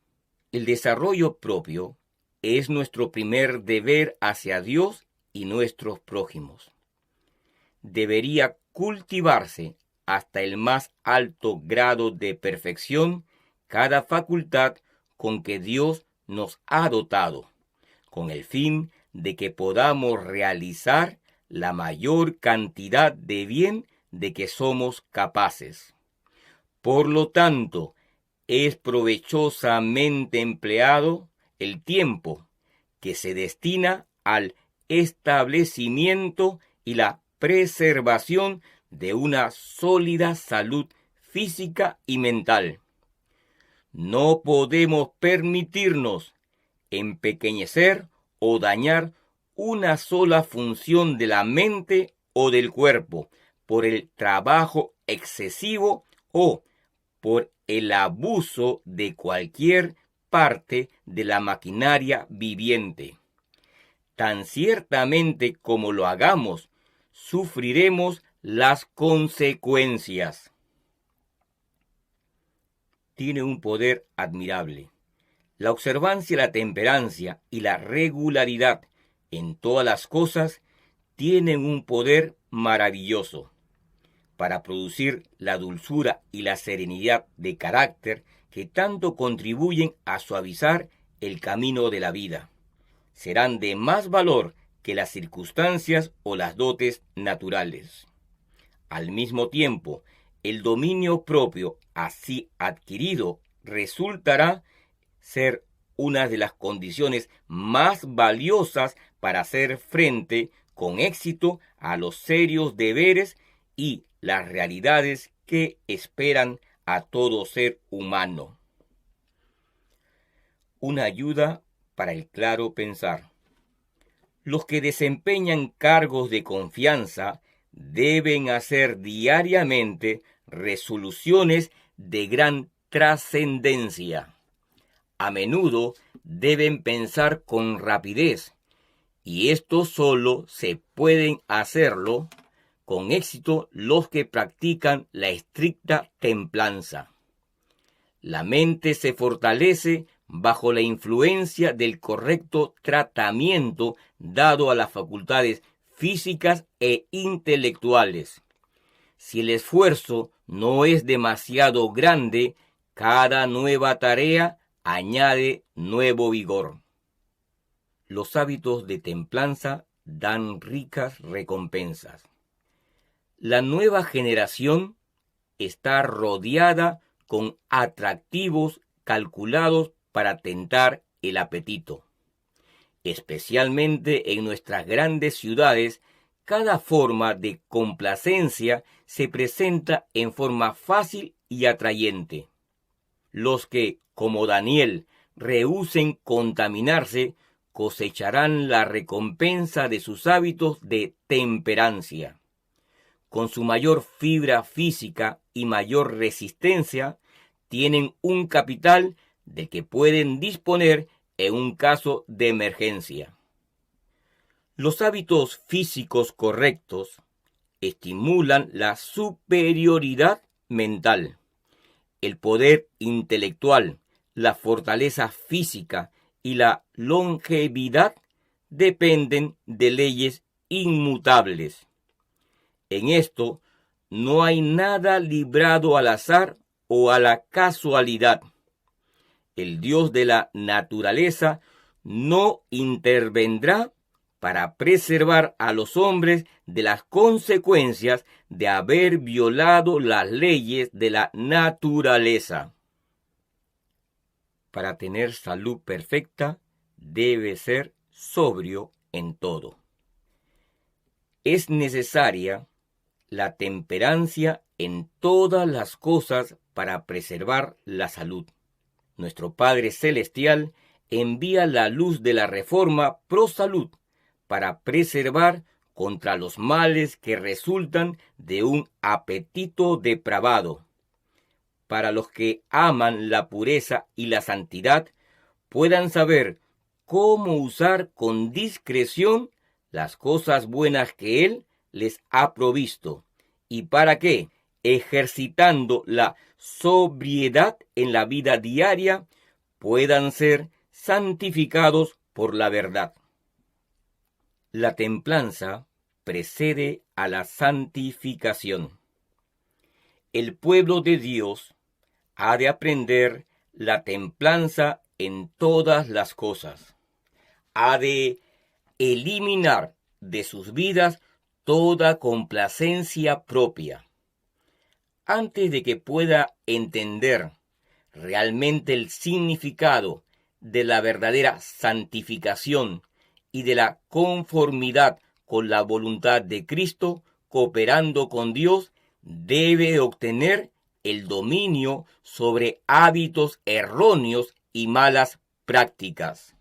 El desarrollo propio es nuestro primer deber hacia Dios y nuestros prójimos. Debería cultivarse hasta el más alto grado de perfección cada facultad con que Dios nos ha dotado, con el fin de que podamos realizar la mayor cantidad de bien de que somos capaces. Por lo tanto, es provechosamente empleado el tiempo que se destina al establecimiento y la preservación de una sólida salud física y mental. No podemos permitirnos empequeñecer o dañar una sola función de la mente o del cuerpo por el trabajo excesivo o por el abuso de cualquier parte de la maquinaria viviente. Tan ciertamente como lo hagamos, sufriremos las consecuencias. Tiene un poder admirable. La observancia, la temperancia y la regularidad en todas las cosas tienen un poder maravilloso para producir la dulzura y la serenidad de carácter que tanto contribuyen a suavizar el camino de la vida. Serán de más valor que las circunstancias o las dotes naturales. Al mismo tiempo, el dominio propio así adquirido resultará ser una de las condiciones más valiosas para hacer frente con éxito a los serios deberes y las realidades que esperan a todo ser humano. Una ayuda para el claro pensar. Los que desempeñan cargos de confianza deben hacer diariamente resoluciones de gran trascendencia. A menudo deben pensar con rapidez, y esto solo se pueden hacerlo con éxito los que practican la estricta templanza. La mente se fortalece bajo la influencia del correcto tratamiento dado a las facultades físicas e intelectuales. Si el esfuerzo no es demasiado grande, cada nueva tarea añade nuevo vigor. Los hábitos de templanza dan ricas recompensas. La nueva generación está rodeada con atractivos calculados para tentar el apetito. Especialmente en nuestras grandes ciudades, cada forma de complacencia se presenta en forma fácil y atrayente. Los que, como Daniel, rehúsen contaminarse, cosecharán la recompensa de sus hábitos de temperancia. Con su mayor fibra física y mayor resistencia, tienen un capital del que pueden disponer en un caso de emergencia. Los hábitos físicos correctos estimulan la superioridad mental, el poder intelectual, la fortaleza física y la longevidad dependen de leyes inmutables. En esto no hay nada librado al azar o a la casualidad. El Dios de la naturaleza no intervendrá para preservar a los hombres de las consecuencias de haber violado las leyes de la naturaleza. Para tener salud perfecta, debe ser sobrio en todo. Es necesaria la temperancia en todas las cosas para preservar la salud. Nuestro Padre Celestial envía la luz de la reforma pro salud para preservar contra los males que resultan de un apetito depravado. Para los que aman la pureza y la santidad, puedan saber cómo usar con discreción las cosas buenas que Él les ha provisto, y para que, ejercitando la sobriedad en la vida diaria, puedan ser santificados por la verdad. La templanza precede a la santificación. El pueblo de Dios ha de aprender la templanza en todas las cosas. Ha de eliminar de sus vidas toda complacencia propia. Antes de que pueda entender realmente el significado de la verdadera santificación y de la conformidad con la voluntad de Cristo, cooperando con Dios, debe obtener el dominio sobre hábitos erróneos y malas prácticas.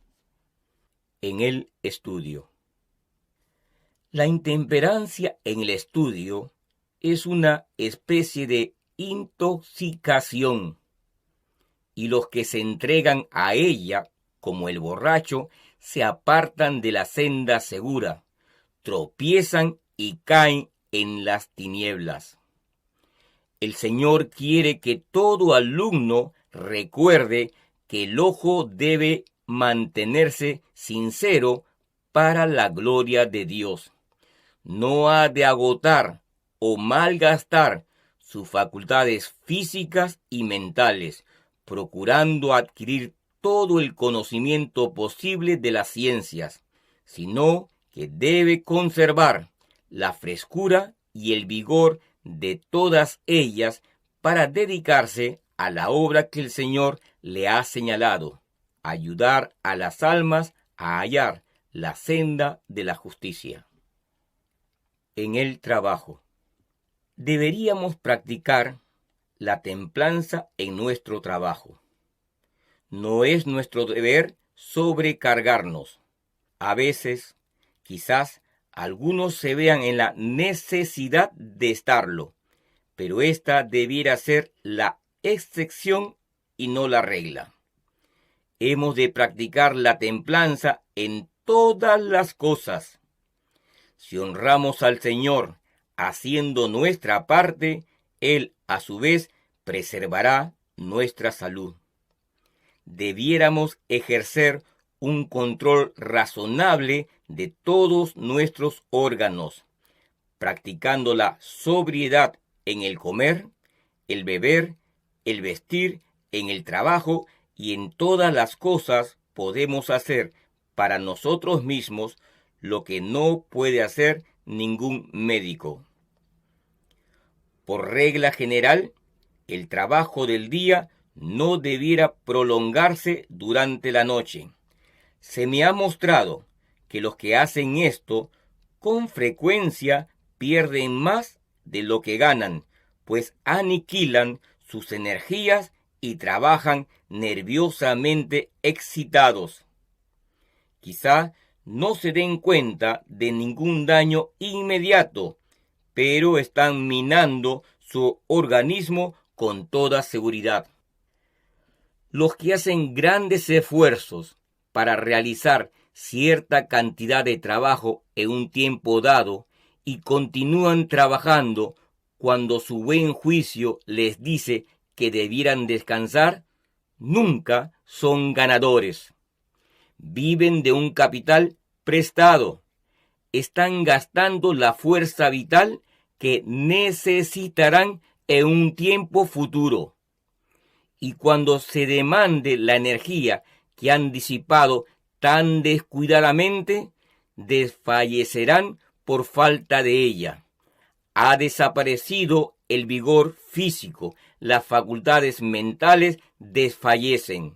En el estudio. La intemperancia en el estudio es una especie de intoxicación, y los que se entregan a ella, como el borracho, se apartan de la senda segura, tropiezan y caen en las tinieblas. El Señor quiere que todo alumno recuerde que el ojo debe mantenerse sincero para la gloria de Dios. No ha de agotar o malgastar sus facultades físicas y mentales, procurando adquirir todo el conocimiento posible de las ciencias, sino que debe conservar la frescura y el vigor de todas ellas para dedicarse a la obra que el Señor le ha señalado, ayudar a las almas a hallar la senda de la justicia. En el trabajo. Deberíamos practicar la templanza en nuestro trabajo. No es nuestro deber sobrecargarnos. A veces, quizás, algunos se vean en la necesidad de estarlo, pero esta debiera ser la excepción y no la regla. Hemos de practicar la templanza en todas las cosas. Si honramos al Señor haciendo nuestra parte, Él, a su vez, preservará nuestra salud. Debiéramos ejercer un control razonable de todos nuestros órganos, practicando la sobriedad en el comer, el beber, el vestir, en el trabajo y en todas las cosas podemos hacer para nosotros mismos lo que no puede hacer ningún médico. Por regla general, el trabajo del día no debiera prolongarse durante la noche. Se me ha mostrado que los que hacen esto con frecuencia pierden más de lo que ganan, pues aniquilan sus energías y trabajan nerviosamente excitados. Quizá no se den cuenta de ningún daño inmediato, pero están minando su organismo con toda seguridad. Los que hacen grandes esfuerzos para realizar cierta cantidad de trabajo en un tiempo dado y continúan trabajando cuando su buen juicio les dice que debieran descansar, nunca son ganadores. Viven de un capital prestado. Están gastando la fuerza vital que necesitarán en un tiempo futuro. Y cuando se demande la energía que han disipado tan descuidadamente, desfallecerán por falta de ella. Ha desaparecido el vigor físico, las facultades mentales desfallecen.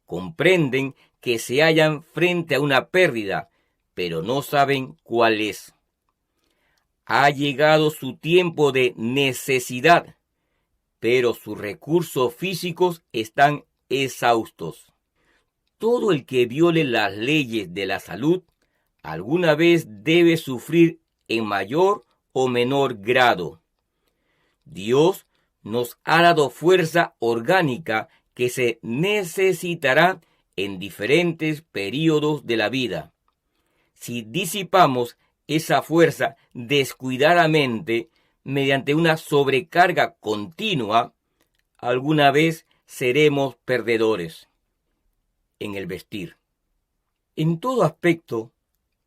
Comprenden que se hallan frente a una pérdida, pero no saben cuál es. Ha llegado su tiempo de necesidad, pero sus recursos físicos están exhaustos. Todo el que viole las leyes de la salud alguna vez debe sufrir en mayor o menor grado. Dios nos ha dado fuerza orgánica que se necesitará en diferentes períodos de la vida. Si disipamos esa fuerza descuidadamente mediante una sobrecarga continua, alguna vez seremos perdedores. En el vestir. En todo aspecto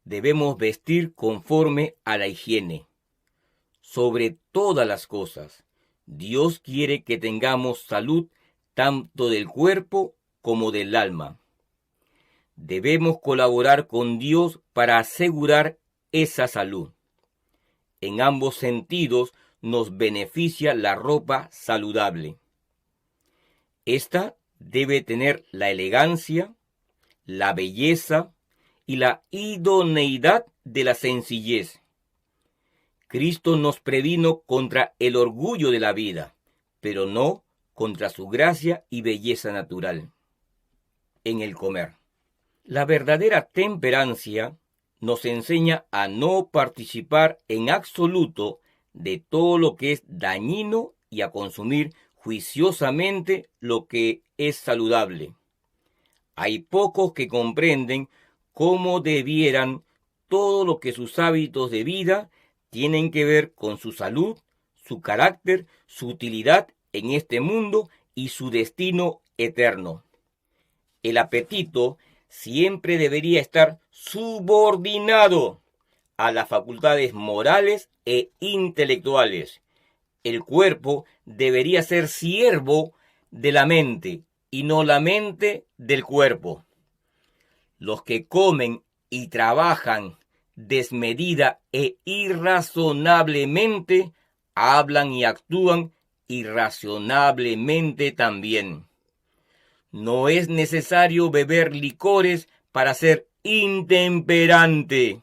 debemos vestir conforme a la higiene. Sobre todas las cosas, Dios quiere que tengamos salud tanto del cuerpo como del alma. Debemos colaborar con Dios para asegurar esa salud. En ambos sentidos nos beneficia la ropa saludable. Esta debe tener la elegancia, la belleza y la idoneidad de la sencillez. Cristo nos previno contra el orgullo de la vida, pero no contra su gracia y belleza natural. En el comer. La verdadera temperancia nos enseña a no participar en absoluto de todo lo que es dañino y a consumir juiciosamente lo que es saludable. Hay pocos que comprenden cómo debieran todo lo que sus hábitos de vida tienen que ver con su salud, su carácter, su utilidad en este mundo y su destino eterno. El apetito siempre debería estar subordinado a las facultades morales e intelectuales. El cuerpo debería ser siervo de la mente y no la mente del cuerpo. Los que comen y trabajan desmedida e irrazonablemente hablan y actúan irrazonablemente también. No es necesario beber licores para ser intemperante.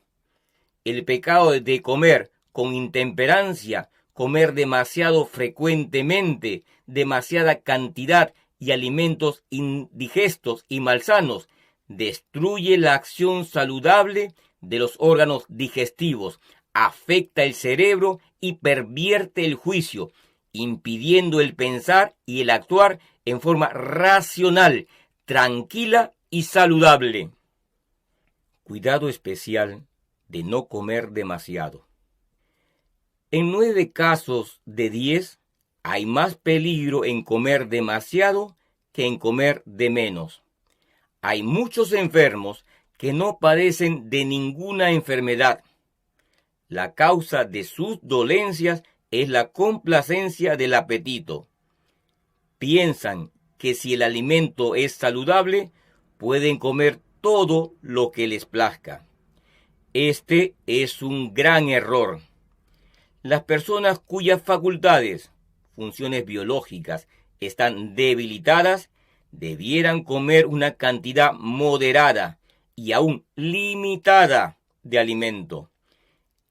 El pecado de comer con intemperancia, comer demasiado frecuentemente, demasiada cantidad y alimentos indigestos y malsanos, destruye la acción saludable de los órganos digestivos, afecta el cerebro y pervierte el juicio, impidiendo el pensar y el actuar en forma racional, tranquila y saludable. Cuidado especial de no comer demasiado. En 9 casos de 10 hay más peligro en comer demasiado que en comer de menos. Hay muchos enfermos que no padecen de ninguna enfermedad. La causa de sus dolencias es la complacencia del apetito. Piensan que si el alimento es saludable, pueden comer todo lo que les plazca. Este es un gran error. Las personas cuyas facultades, funciones biológicas, están debilitadas, debieran comer una cantidad moderada y aún limitada de alimento.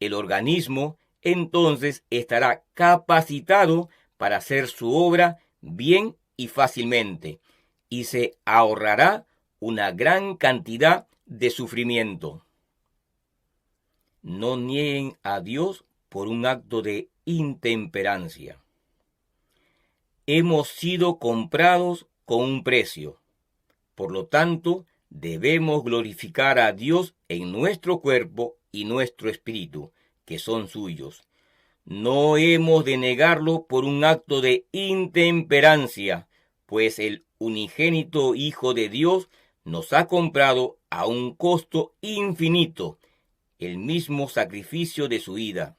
El organismo entonces estará capacitado para hacer su obra bien y fácilmente, y se ahorrará una gran cantidad de sufrimiento. No nieguen a Dios por un acto de intemperancia. Hemos sido comprados con un precio. Por lo tanto, debemos glorificar a Dios en nuestro cuerpo y nuestro espíritu, que son suyos. No hemos de negarlo por un acto de intemperancia, pues el unigénito Hijo de Dios nos ha comprado a un costo infinito, el mismo sacrificio de su vida.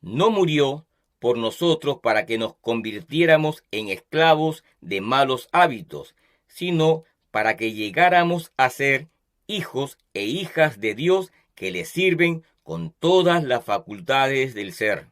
No murió por nosotros para que nos convirtiéramos en esclavos de malos hábitos, sino para que llegáramos a ser hijos e hijas de Dios que le sirven con todas las facultades del ser.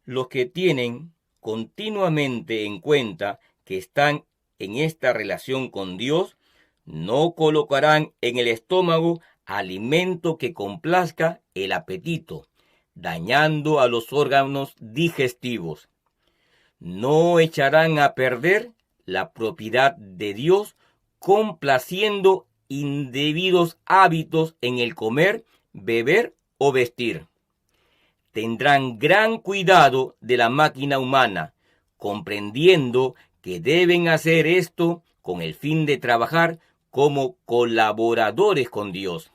Los que tienen continuamente en cuenta que están en esta relación con Dios, no colocarán en el estómago alimento que complazca el apetito, dañando a los órganos digestivos. No echarán a perder la propiedad de Dios complaciendo indebidos hábitos en el comer, beber o vestir. Tendrán gran cuidado de la máquina humana, comprendiendo que deben hacer esto con el fin de trabajar como colaboradores con Dios.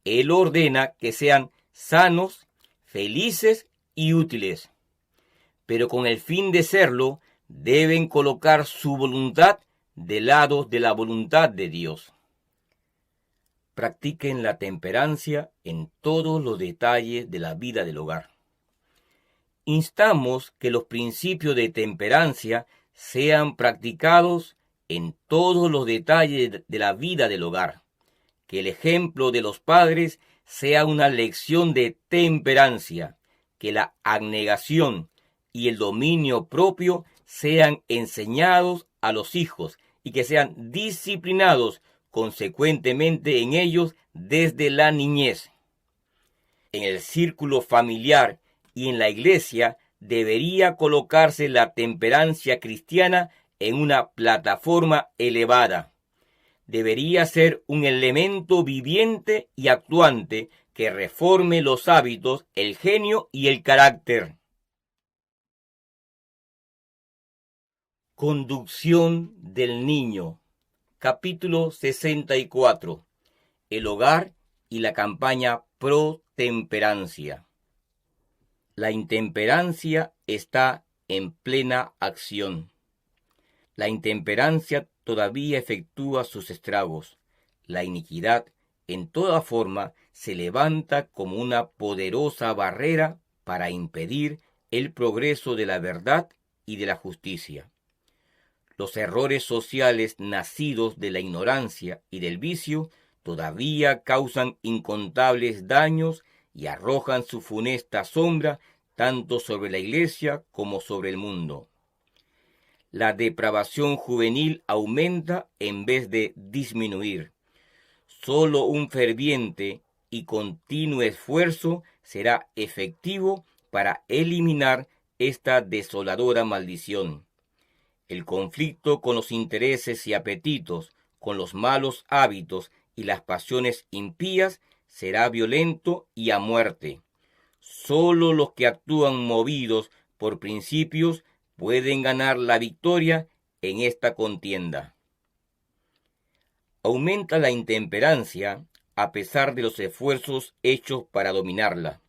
Él ordena que sean sanos, felices y útiles. Pero con el fin de serlo, deben colocar su voluntad del lado de la voluntad de Dios. Practiquen la temperancia en todos los detalles de la vida del hogar. Instamos que los principios de temperancia sean practicados en todos los detalles de la vida del hogar. Que el ejemplo de los padres sea una lección de temperancia, que la abnegación y el dominio propio sean enseñados a los hijos y que sean disciplinados consecuentemente en ellos desde la niñez. En el círculo familiar y en la iglesia debería colocarse la temperancia cristiana en una plataforma elevada. Debería ser un elemento viviente y actuante que reforme los hábitos, el genio y el carácter. Conducción del niño. Capítulo 64. El hogar y la campaña pro temperancia. La intemperancia está en plena acción. La intemperancia todavía efectúa sus estragos. La iniquidad, en toda forma, se levanta como una poderosa barrera para impedir el progreso de la verdad y de la justicia. Los errores sociales nacidos de la ignorancia y del vicio todavía causan incontables daños y arrojan su funesta sombra tanto sobre la Iglesia como sobre el mundo. La depravación juvenil aumenta en vez de disminuir. Solo un ferviente y continuo esfuerzo será efectivo para eliminar esta desoladora maldición. El conflicto con los intereses y apetitos, con los malos hábitos y las pasiones impías será violento y a muerte. Solo los que actúan movidos por principios pueden ganar la victoria en esta contienda. Aumenta la intemperancia a pesar de los esfuerzos hechos para dominarla.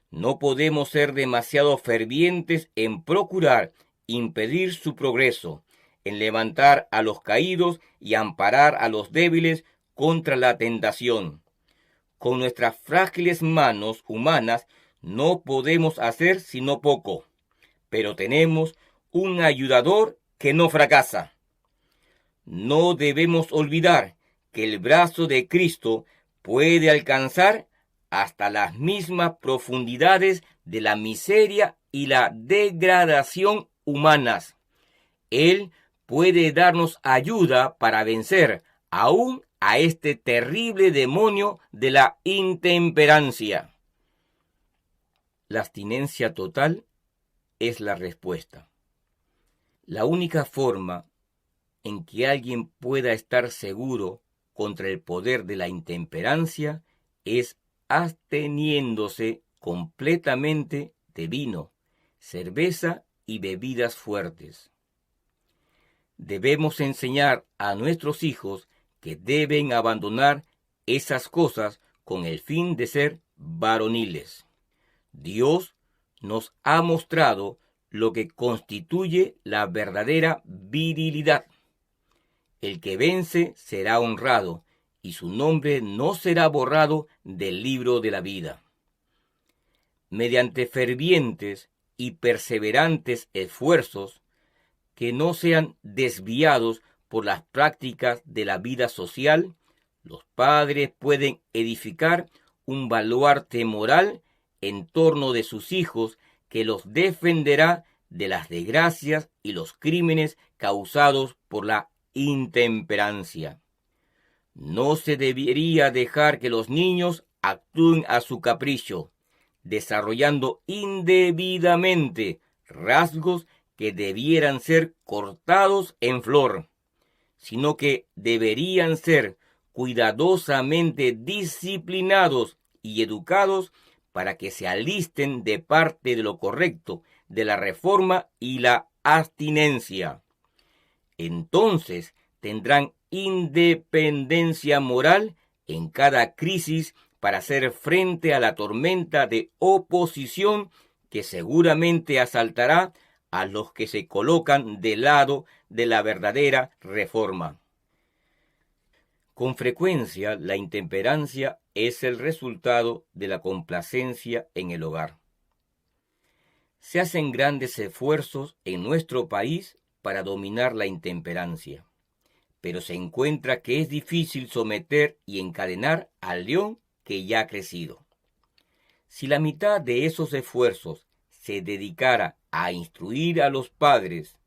No podemos ser demasiado fervientes en procurar impedir su progreso, en levantar a los caídos y amparar a los débiles contra la tentación. Con nuestras frágiles manos humanas no podemos hacer sino poco, pero tenemos un ayudador que no fracasa. No debemos olvidar que el brazo de Cristo puede alcanzar hasta las mismas profundidades de la miseria y la degradación humanas. Él puede darnos ayuda para vencer aún a este terrible demonio de la intemperancia. La abstinencia total es la respuesta. La única forma en que alguien pueda estar seguro contra el poder de la intemperancia es absteniéndose completamente de vino, cerveza y bebidas fuertes. Debemos enseñar a nuestros hijos que deben abandonar esas cosas con el fin de ser varoniles. Dios nos ha mostrado lo que constituye la verdadera virilidad. El que vence será honrado, y su nombre no será borrado del libro de la vida. Mediante fervientes y perseverantes esfuerzos, que no sean desviados por las prácticas de la vida social, los padres pueden edificar un baluarte moral en torno de sus hijos que los defenderá de las desgracias y los crímenes causados por la intemperancia. No se debería dejar que los niños actúen a su capricho, desarrollando indebidamente rasgos que debieran ser cortados en flor, sino que deberían ser cuidadosamente disciplinados y educados para que se alisten de parte de lo correcto, de la reforma y la abstinencia. Entonces tendrán independencia moral en cada crisis para hacer frente a la tormenta de oposición que seguramente asaltará a los que se colocan del lado de la verdadera reforma. Con frecuencia, la intemperancia es el resultado de la complacencia en el hogar. Se hacen grandes esfuerzos en nuestro país para dominar la intemperancia, pero se encuentra que es difícil someter y encadenar al león que ya ha crecido. Si la mitad de esos esfuerzos se dedicara a instruir a los padres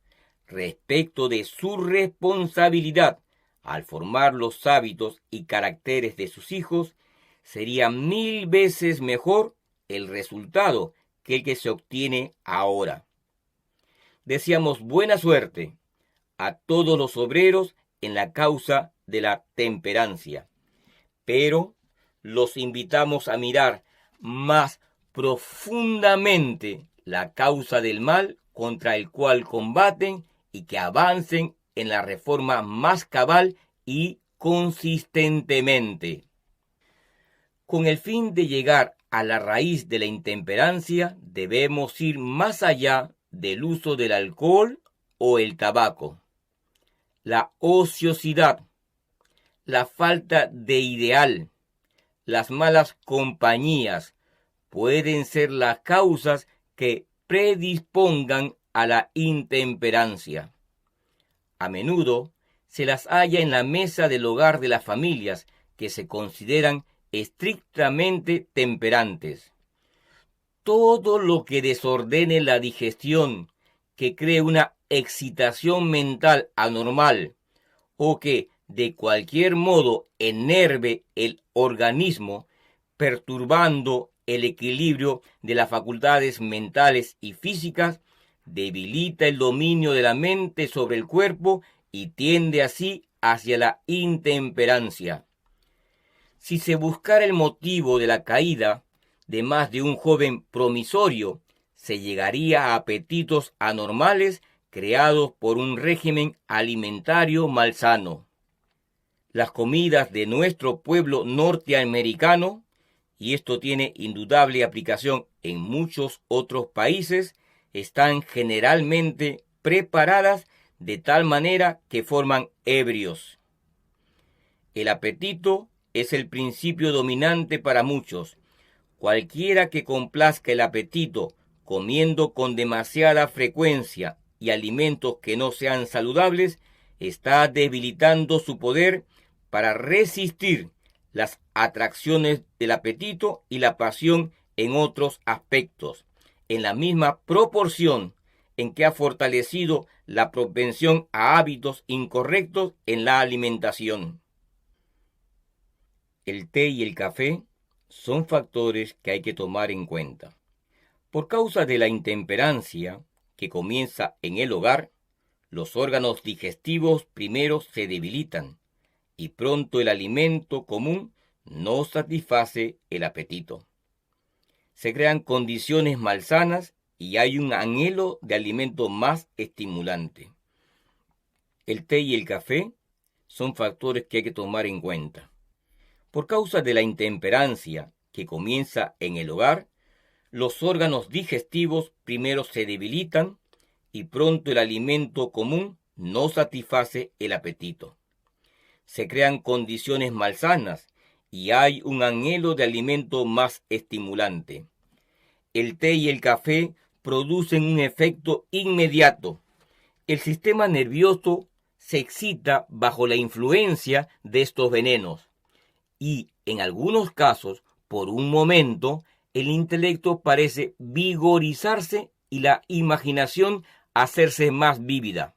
respecto de su responsabilidad al formar los hábitos y caracteres de sus hijos, sería 1000 veces mejor el resultado que el que se obtiene ahora. Deseamos buena suerte a todos los obreros en la causa de la temperancia, pero los invitamos a mirar más profundamente la causa del mal contra el cual combaten y que avancen en la reforma más cabal y consistentemente. Con el fin de llegar a la raíz de la intemperancia, debemos ir más allá del uso del alcohol o el tabaco. La ociosidad, la falta de ideal, las malas compañías pueden ser las causas que predispongan a la intemperancia. A menudo se las halla en la mesa del hogar de las familias que se consideran estrictamente temperantes. Todo lo que desordene la digestión, que cree una excitación mental anormal o que de cualquier modo enerve el organismo, perturbando el equilibrio de las facultades mentales y físicas, debilita el dominio de la mente sobre el cuerpo y tiende así hacia la intemperancia. Si se buscara el motivo de la caída de más de un joven promisorio, se llegaría a apetitos anormales creados por un régimen alimentario malsano. Las comidas de nuestro pueblo norteamericano, y esto tiene indudable aplicación en muchos otros países, están generalmente preparadas de tal manera que forman ebrios. El apetito es el principio dominante para muchos. Cualquiera que complazca el apetito comiendo con demasiada frecuencia y alimentos que no sean saludables, está debilitando su poder para resistir las atracciones del apetito y la pasión en otros aspectos, en la misma proporción en que ha fortalecido la propensión a hábitos incorrectos en la alimentación. El té y el café son factores que hay que tomar en cuenta. Por causa de la intemperancia que comienza en el hogar, los órganos digestivos primero se debilitan y pronto el alimento común no satisface el apetito. Se crean condiciones malsanas y hay un anhelo de alimento más estimulante. El té y el café son factores que hay que tomar en cuenta. Por causa de la intemperancia que comienza en el hogar, los órganos digestivos primero se debilitan y pronto el alimento común no satisface el apetito. Se crean condiciones malsanas y hay un anhelo de alimento más estimulante. El té y el café producen un efecto inmediato. El sistema nervioso se excita bajo la influencia de estos venenos y, en algunos casos, por un momento, el intelecto parece vigorizarse y la imaginación hacerse más vívida.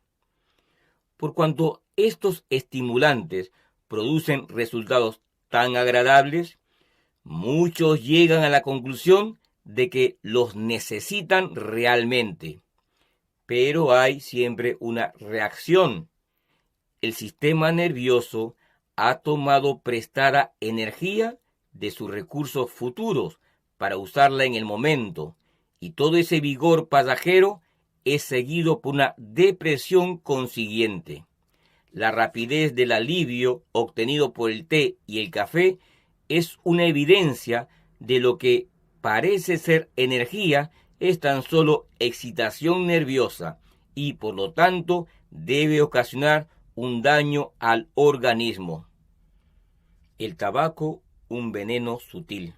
Por cuanto estos estimulantes producen resultados tan agradables, muchos llegan a la conclusión de que los necesitan realmente. Pero hay siempre una reacción. El sistema nervioso ha tomado prestada energía de sus recursos futuros para usarla en el momento, y todo ese vigor pasajero es seguido por una depresión consiguiente. La rapidez del alivio obtenido por el té y el café es una evidencia de lo que parece ser energía, es tan solo excitación nerviosa y por lo tanto debe ocasionar un daño al organismo. El tabaco, un veneno sutil.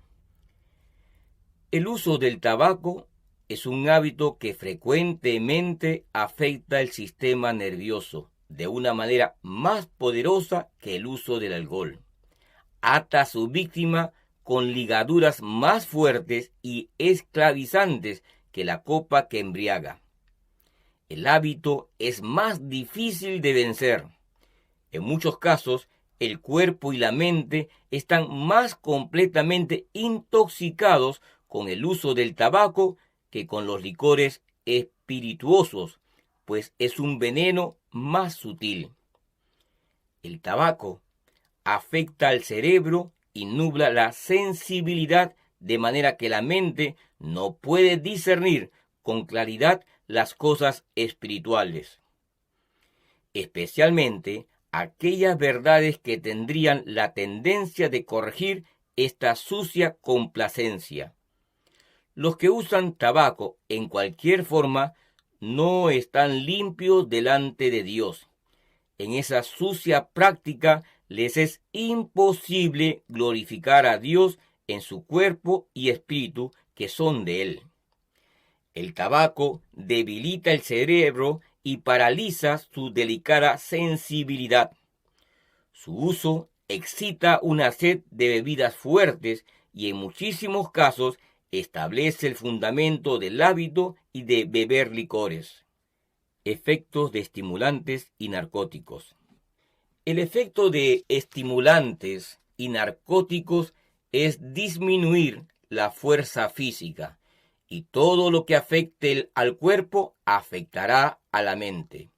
El uso del tabaco es un hábito que frecuentemente afecta el sistema nervioso de una manera más poderosa que el uso del alcohol. Ata a su víctima con ligaduras más fuertes y esclavizantes que la copa que embriaga. El hábito es más difícil de vencer. En muchos casos, el cuerpo y la mente están más completamente intoxicados con el uso del tabaco que con los licores espirituosos, pues es un veneno más sutil. El tabaco afecta al cerebro y nubla la sensibilidad de manera que la mente no puede discernir con claridad las cosas espirituales, especialmente aquellas verdades que tendrían la tendencia de corregir esta sucia complacencia. Los que usan tabaco en cualquier forma no están limpios delante de Dios. En esa sucia práctica les es imposible glorificar a Dios en su cuerpo y espíritu que son de Él. El tabaco debilita el cerebro y paraliza su delicada sensibilidad. Su uso excita una sed de bebidas fuertes y en muchísimos casos establece el fundamento del hábito y de beber licores. Efectos de estimulantes y narcóticos. El efecto de estimulantes y narcóticos es disminuir la fuerza física, y todo lo que afecte al cuerpo afectará a la mente.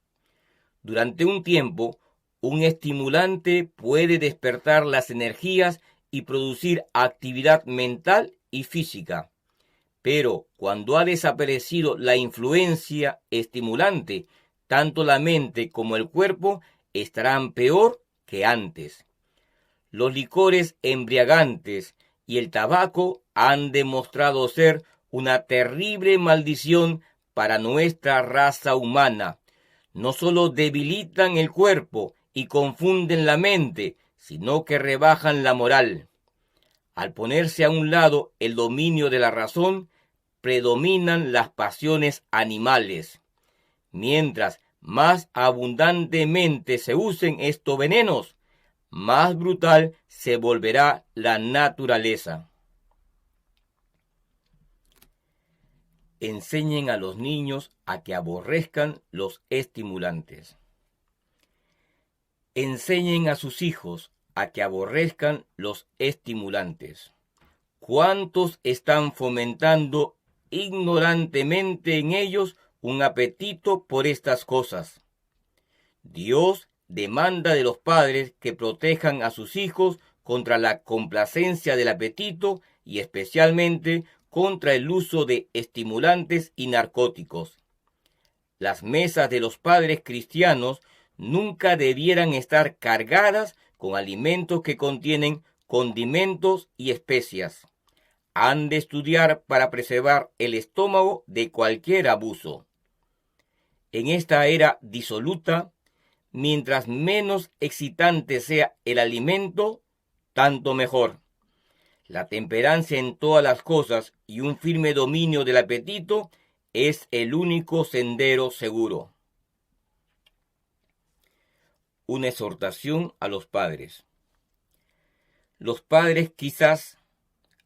Durante un tiempo, un estimulante puede despertar las energías y producir actividad mental y física. Pero cuando ha desaparecido la influencia estimulante, tanto la mente como el cuerpo estarán peor que antes. Los licores embriagantes y el tabaco han demostrado ser una terrible maldición para nuestra raza humana. No solo debilitan el cuerpo y confunden la mente, sino que rebajan la moral. Al ponerse a un lado el dominio de la razón, predominan las pasiones animales. Mientras más abundantemente se usen estos venenos, más brutal se volverá la naturaleza. Enseñen a los niños a que aborrezcan los estimulantes. Enseñen a sus hijos a que aborrezcan los estimulantes. ¿Cuántos están fomentando ignorantemente en ellos un apetito por estas cosas? Dios demanda de los padres que protejan a sus hijos contra la complacencia del apetito y especialmente contra el uso de estimulantes y narcóticos. Las mesas de los padres cristianos nunca debieran estar cargadas con alimentos que contienen condimentos y especias. Han de estudiar para preservar el estómago de cualquier abuso. En esta era disoluta, mientras menos excitante sea el alimento, tanto mejor. La temperancia en todas las cosas y un firme dominio del apetito es el único sendero seguro. Una exhortación a los padres. Los padres quizás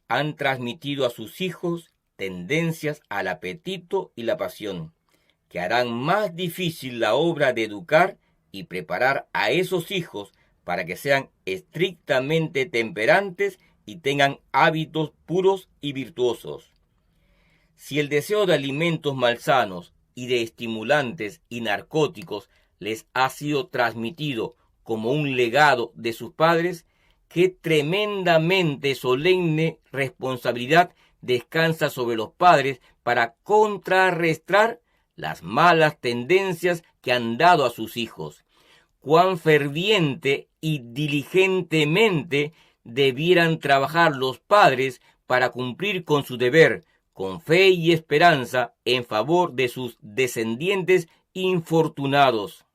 han transmitido a sus hijos tendencias al apetito y la pasión, que harán más difícil la obra de educar y preparar a esos hijos para que sean estrictamente temperantes y tengan hábitos puros y virtuosos. Si el deseo de alimentos malsanos y de estimulantes y narcóticos les ha sido transmitido como un legado de sus padres, qué tremendamente solemne responsabilidad descansa sobre los padres para contrarrestar las malas tendencias que han dado a sus hijos. Cuán ferviente y diligentemente debieran trabajar los padres para cumplir con su deber, con fe y esperanza en favor de sus descendientes infortunados.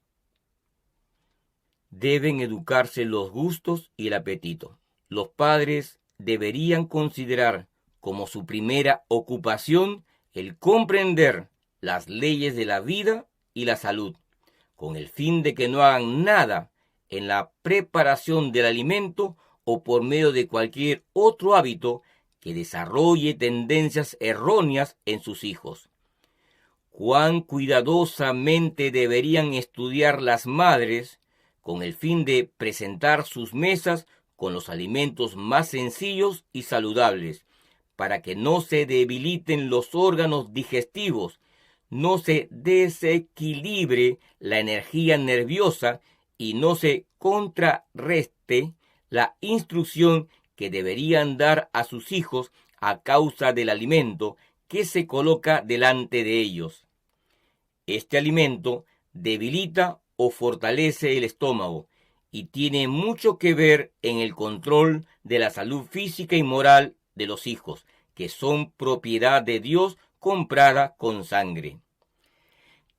Deben educarse los gustos y el apetito. Los padres deberían considerar como su primera ocupación el comprender las leyes de la vida y la salud, con el fin de que no hagan nada en la preparación del alimento o por medio de cualquier otro hábito que desarrolle tendencias erróneas en sus hijos. Cuán cuidadosamente deberían estudiar las madres con el fin de presentar sus mesas con los alimentos más sencillos y saludables, para que no se debiliten los órganos digestivos, no se desequilibre la energía nerviosa y no se contrarreste la instrucción que deberían dar a sus hijos a causa del alimento que se coloca delante de ellos. Este alimento debilita o fortalece el estómago y tiene mucho que ver en el control de la salud física y moral de los hijos, que son propiedad de Dios comprada con sangre.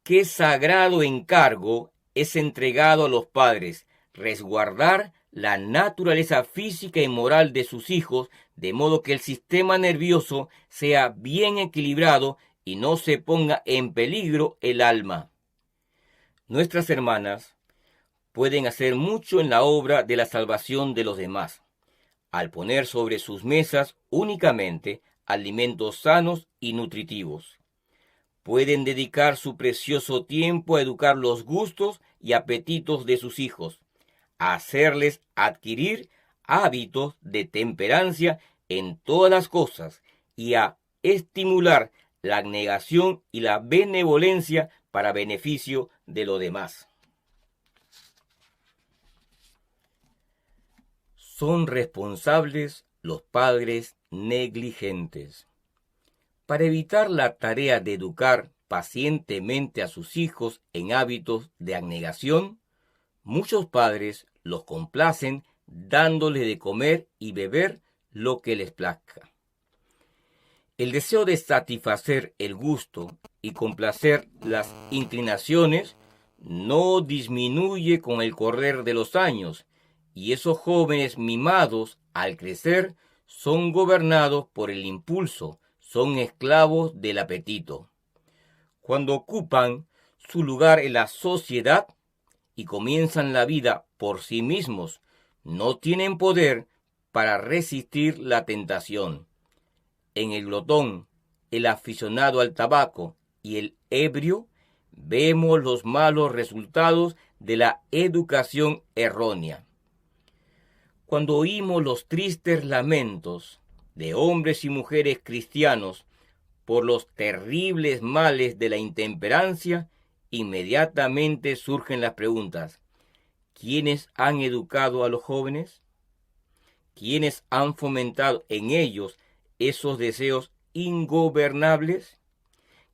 Qué sagrado encargo es entregado a los padres, resguardar la naturaleza física y moral de sus hijos, de modo que el sistema nervioso sea bien equilibrado y no se ponga en peligro el alma. Nuestras hermanas pueden hacer mucho en la obra de la salvación de los demás, al poner sobre sus mesas únicamente alimentos sanos y nutritivos. Pueden dedicar su precioso tiempo a educar los gustos y apetitos de sus hijos, a hacerles adquirir hábitos de temperancia en todas las cosas y a estimular la abnegación y la benevolencia para beneficio de los demás. Son responsables los padres negligentes. Para evitar la tarea de educar pacientemente a sus hijos en hábitos de abnegación, muchos padres los complacen dándoles de comer y beber lo que les plazca. El deseo de satisfacer el gusto y complacer las inclinaciones no disminuye con el correr de los años, y esos jóvenes mimados, al crecer, son gobernados por el impulso, son esclavos del apetito. Cuando ocupan su lugar en la sociedad y comienzan la vida por sí mismos, no tienen poder para resistir la tentación. En el glotón, el aficionado al tabaco y el ebrio, vemos los malos resultados de la educación errónea. Cuando oímos los tristes lamentos de hombres y mujeres cristianos por los terribles males de la intemperancia, inmediatamente surgen las preguntas: ¿quiénes han educado a los jóvenes? ¿Quiénes han fomentado en ellos esos deseos ingobernables?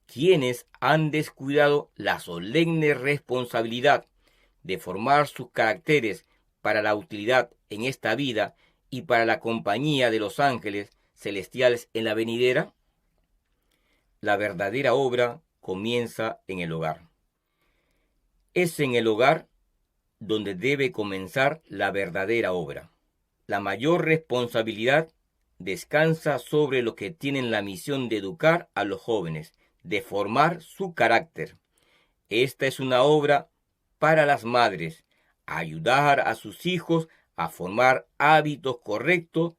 ¿Quiénes han descuidado la solemne responsabilidad de formar sus caracteres para la utilidad en esta vida y para la compañía de los ángeles celestiales en la venidera? La verdadera obra comienza en el hogar. Es en el hogar donde debe comenzar la verdadera obra. La mayor responsabilidad descansa sobre los que tienen la misión de educar a los jóvenes, de formar su carácter. Esta es una obra para las madres, ayudar a sus hijos a formar hábitos correctos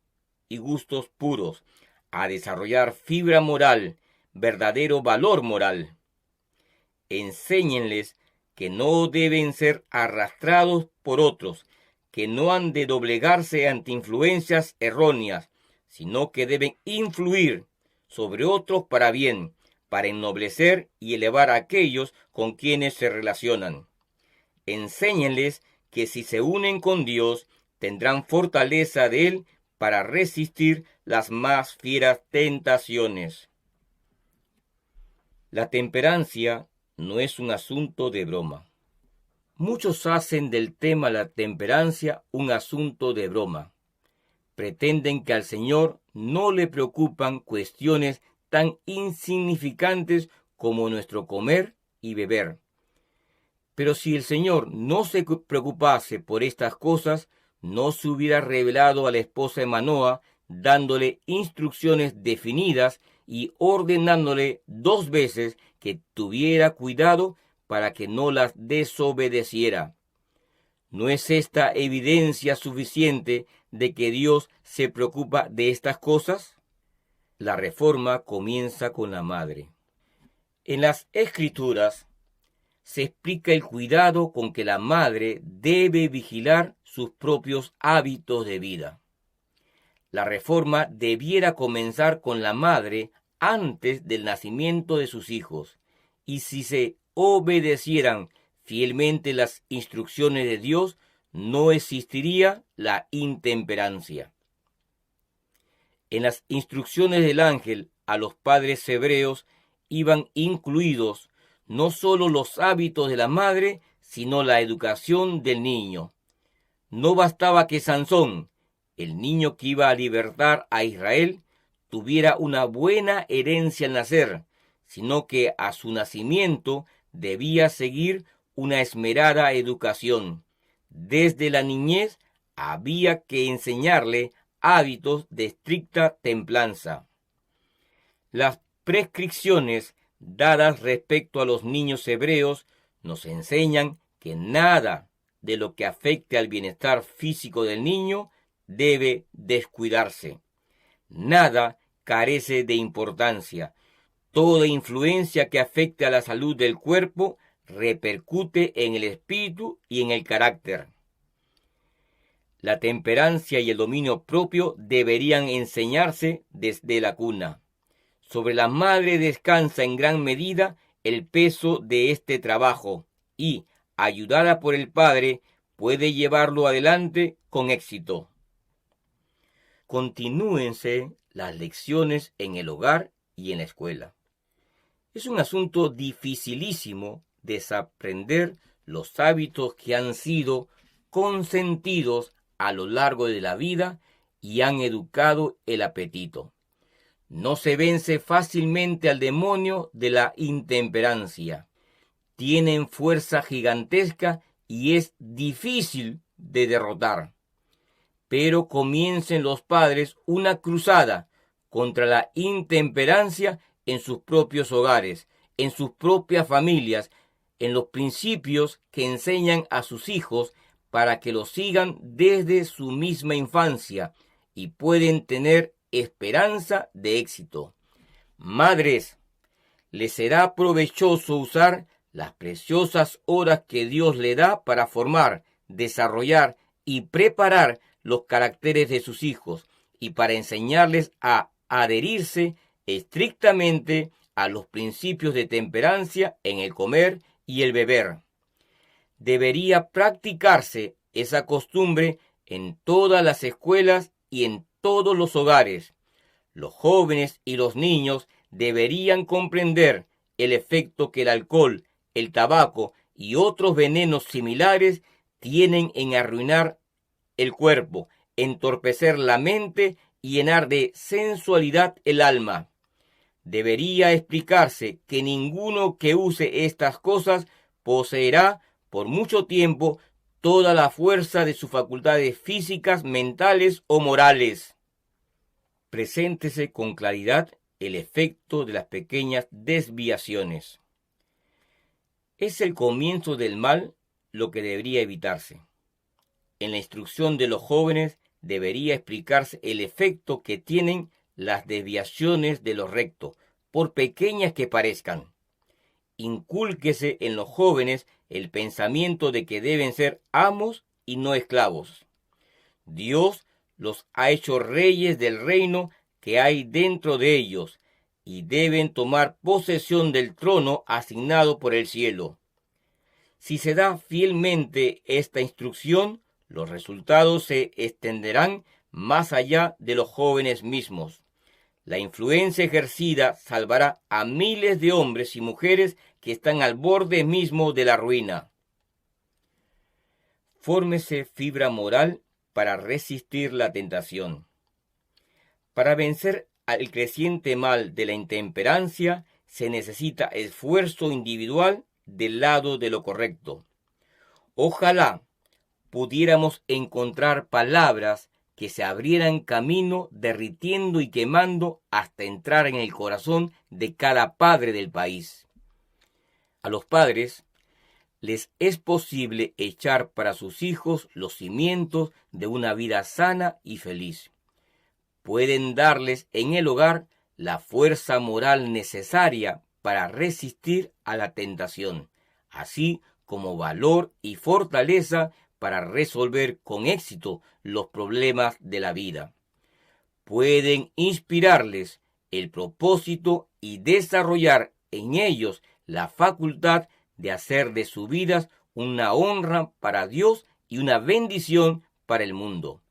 y gustos puros, a desarrollar fibra moral, verdadero valor moral. Enséñenles que no deben ser arrastrados por otros, que no han de doblegarse ante influencias erróneas, sino que deben influir sobre otros para bien, para ennoblecer y elevar a aquellos con quienes se relacionan. Enséñenles que si se unen con Dios, tendrán fortaleza de Él para resistir las más fieras tentaciones. La temperancia no es un asunto de broma. Muchos hacen del tema la temperancia un asunto de broma. Pretenden que al Señor no le preocupan cuestiones tan insignificantes como nuestro comer y beber. Pero si el Señor no se preocupase por estas cosas, no se hubiera revelado a la esposa de Manoa, dándole instrucciones definidas y ordenándole 2 veces que tuviera cuidado para que no las desobedeciera. ¿No es esta evidencia suficiente de que Dios se preocupa de estas cosas? La reforma comienza con la madre. En las Escrituras se explica el cuidado con que la madre debe vigilar sus propios hábitos de vida. la reforma debiera comenzar con la madre antes del nacimiento de sus hijos, y si se obedecieran fielmente las instrucciones de Dios, no existiría la intemperancia. En las instrucciones del ángel a los padres hebreos iban incluidos no solo los hábitos de la madre, sino la educación del niño. No bastaba que Sansón, el niño que iba a libertar a Israel, tuviera una buena herencia al nacer, sino que a su nacimiento debía seguir una esmerada educación. Desde la niñez había que enseñarle hábitos de estricta templanza. Las prescripciones dadas respecto a los niños hebreos nos enseñan que nada de lo que afecte al bienestar físico del niño debe descuidarse. Nada carece de importancia. Toda influencia que afecte a la salud del cuerpo repercute en el espíritu y en el carácter. La temperancia y el dominio propio deberían enseñarse desde la cuna. Sobre la madre descansa en gran medida el peso de este trabajo y, ayudada por el padre, puede llevarlo adelante con éxito. Continúense las lecciones en el hogar y en la escuela. Es un asunto dificilísimo desaprender los hábitos que han sido consentidos a lo largo de la vida y han educado el apetito. No se vence fácilmente al demonio de la intemperancia. Tienen fuerza gigantesca y es difícil de derrotar. Pero comiencen los padres una cruzada contra la intemperancia en sus propios hogares, en sus propias familias, en los principios que enseñan a sus hijos para que los sigan desde su misma infancia y pueden tener esperanza de éxito. Madres, les será provechoso usar las preciosas horas que Dios le da para formar, desarrollar y preparar los caracteres de sus hijos y para enseñarles a adherirse estrictamente a los principios de temperancia en el comer y el beber. Debería practicarse esa costumbre en todas las escuelas y en todos los hogares. Los jóvenes y los niños deberían comprender el efecto que el alcohol, el tabaco y otros venenos similares tienen en arruinar el cuerpo, entorpecer la mente y llenar de sensualidad el alma. Debería explicarse que ninguno que use estas cosas poseerá por mucho tiempo toda la fuerza de sus facultades físicas, mentales o morales. Preséntese con claridad el efecto de las pequeñas desviaciones. Es el comienzo del mal lo que debería evitarse. En la instrucción de los jóvenes debería explicarse el efecto que tienen las desviaciones de lo recto, por pequeñas que parezcan. Incúlquese en los jóvenes el pensamiento de que deben ser amos y no esclavos. Dios los ha hecho reyes del reino que hay dentro de ellos y deben tomar posesión del trono asignado por el cielo. Si se da fielmente esta instrucción, los resultados se extenderán más allá de los jóvenes mismos. La influencia ejercida salvará a miles de hombres y mujeres que están al borde mismo de la ruina. Fórmese fibra moral para resistir la tentación. Para vencer al creciente mal de la intemperancia, se necesita esfuerzo individual del lado de lo correcto. Ojalá pudiéramos encontrar palabras que se abrieran camino derritiendo y quemando hasta entrar en el corazón de cada padre del país. A los padres les es posible echar para sus hijos los cimientos de una vida sana y feliz. Pueden darles en el hogar la fuerza moral necesaria para resistir a la tentación, así como valor y fortaleza para resolver con éxito los problemas de la vida. pueden inspirarles el propósito y desarrollar en ellos la facultad de hacer de sus vidas una honra para Dios y una bendición para el mundo.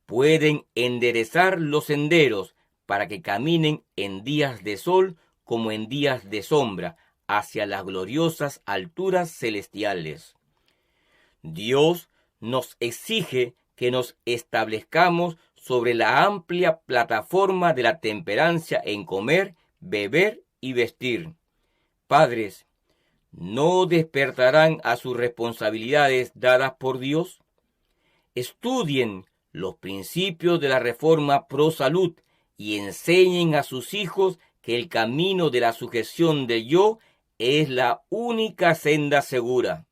Pueden enderezar los senderos para que caminen en días de sol como en días de sombra hacia las gloriosas alturas celestiales. Dios nos exige que nos establezcamos sobre la amplia plataforma de la temperancia en comer, beber y vestir. Padres, ¿no despertarán a sus responsabilidades dadas por Dios? Estudien los principios de la reforma pro salud y enseñen a sus hijos que el camino de la sujeción del yo es la única senda segura.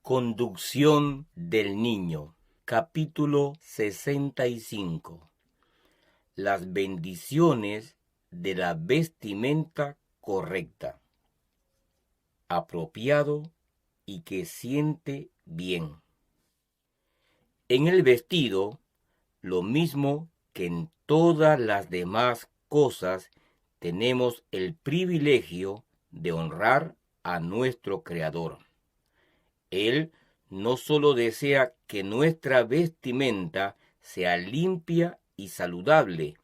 Conducción del niño. Capítulo 65. Las bendiciones de la vestimenta correcta, apropiado y que siente bien. En el vestido, lo mismo que en todas las demás cosas, tenemos el privilegio de honrar a nuestro Creador. Él no solo desea que nuestra vestimenta sea limpia y saludable,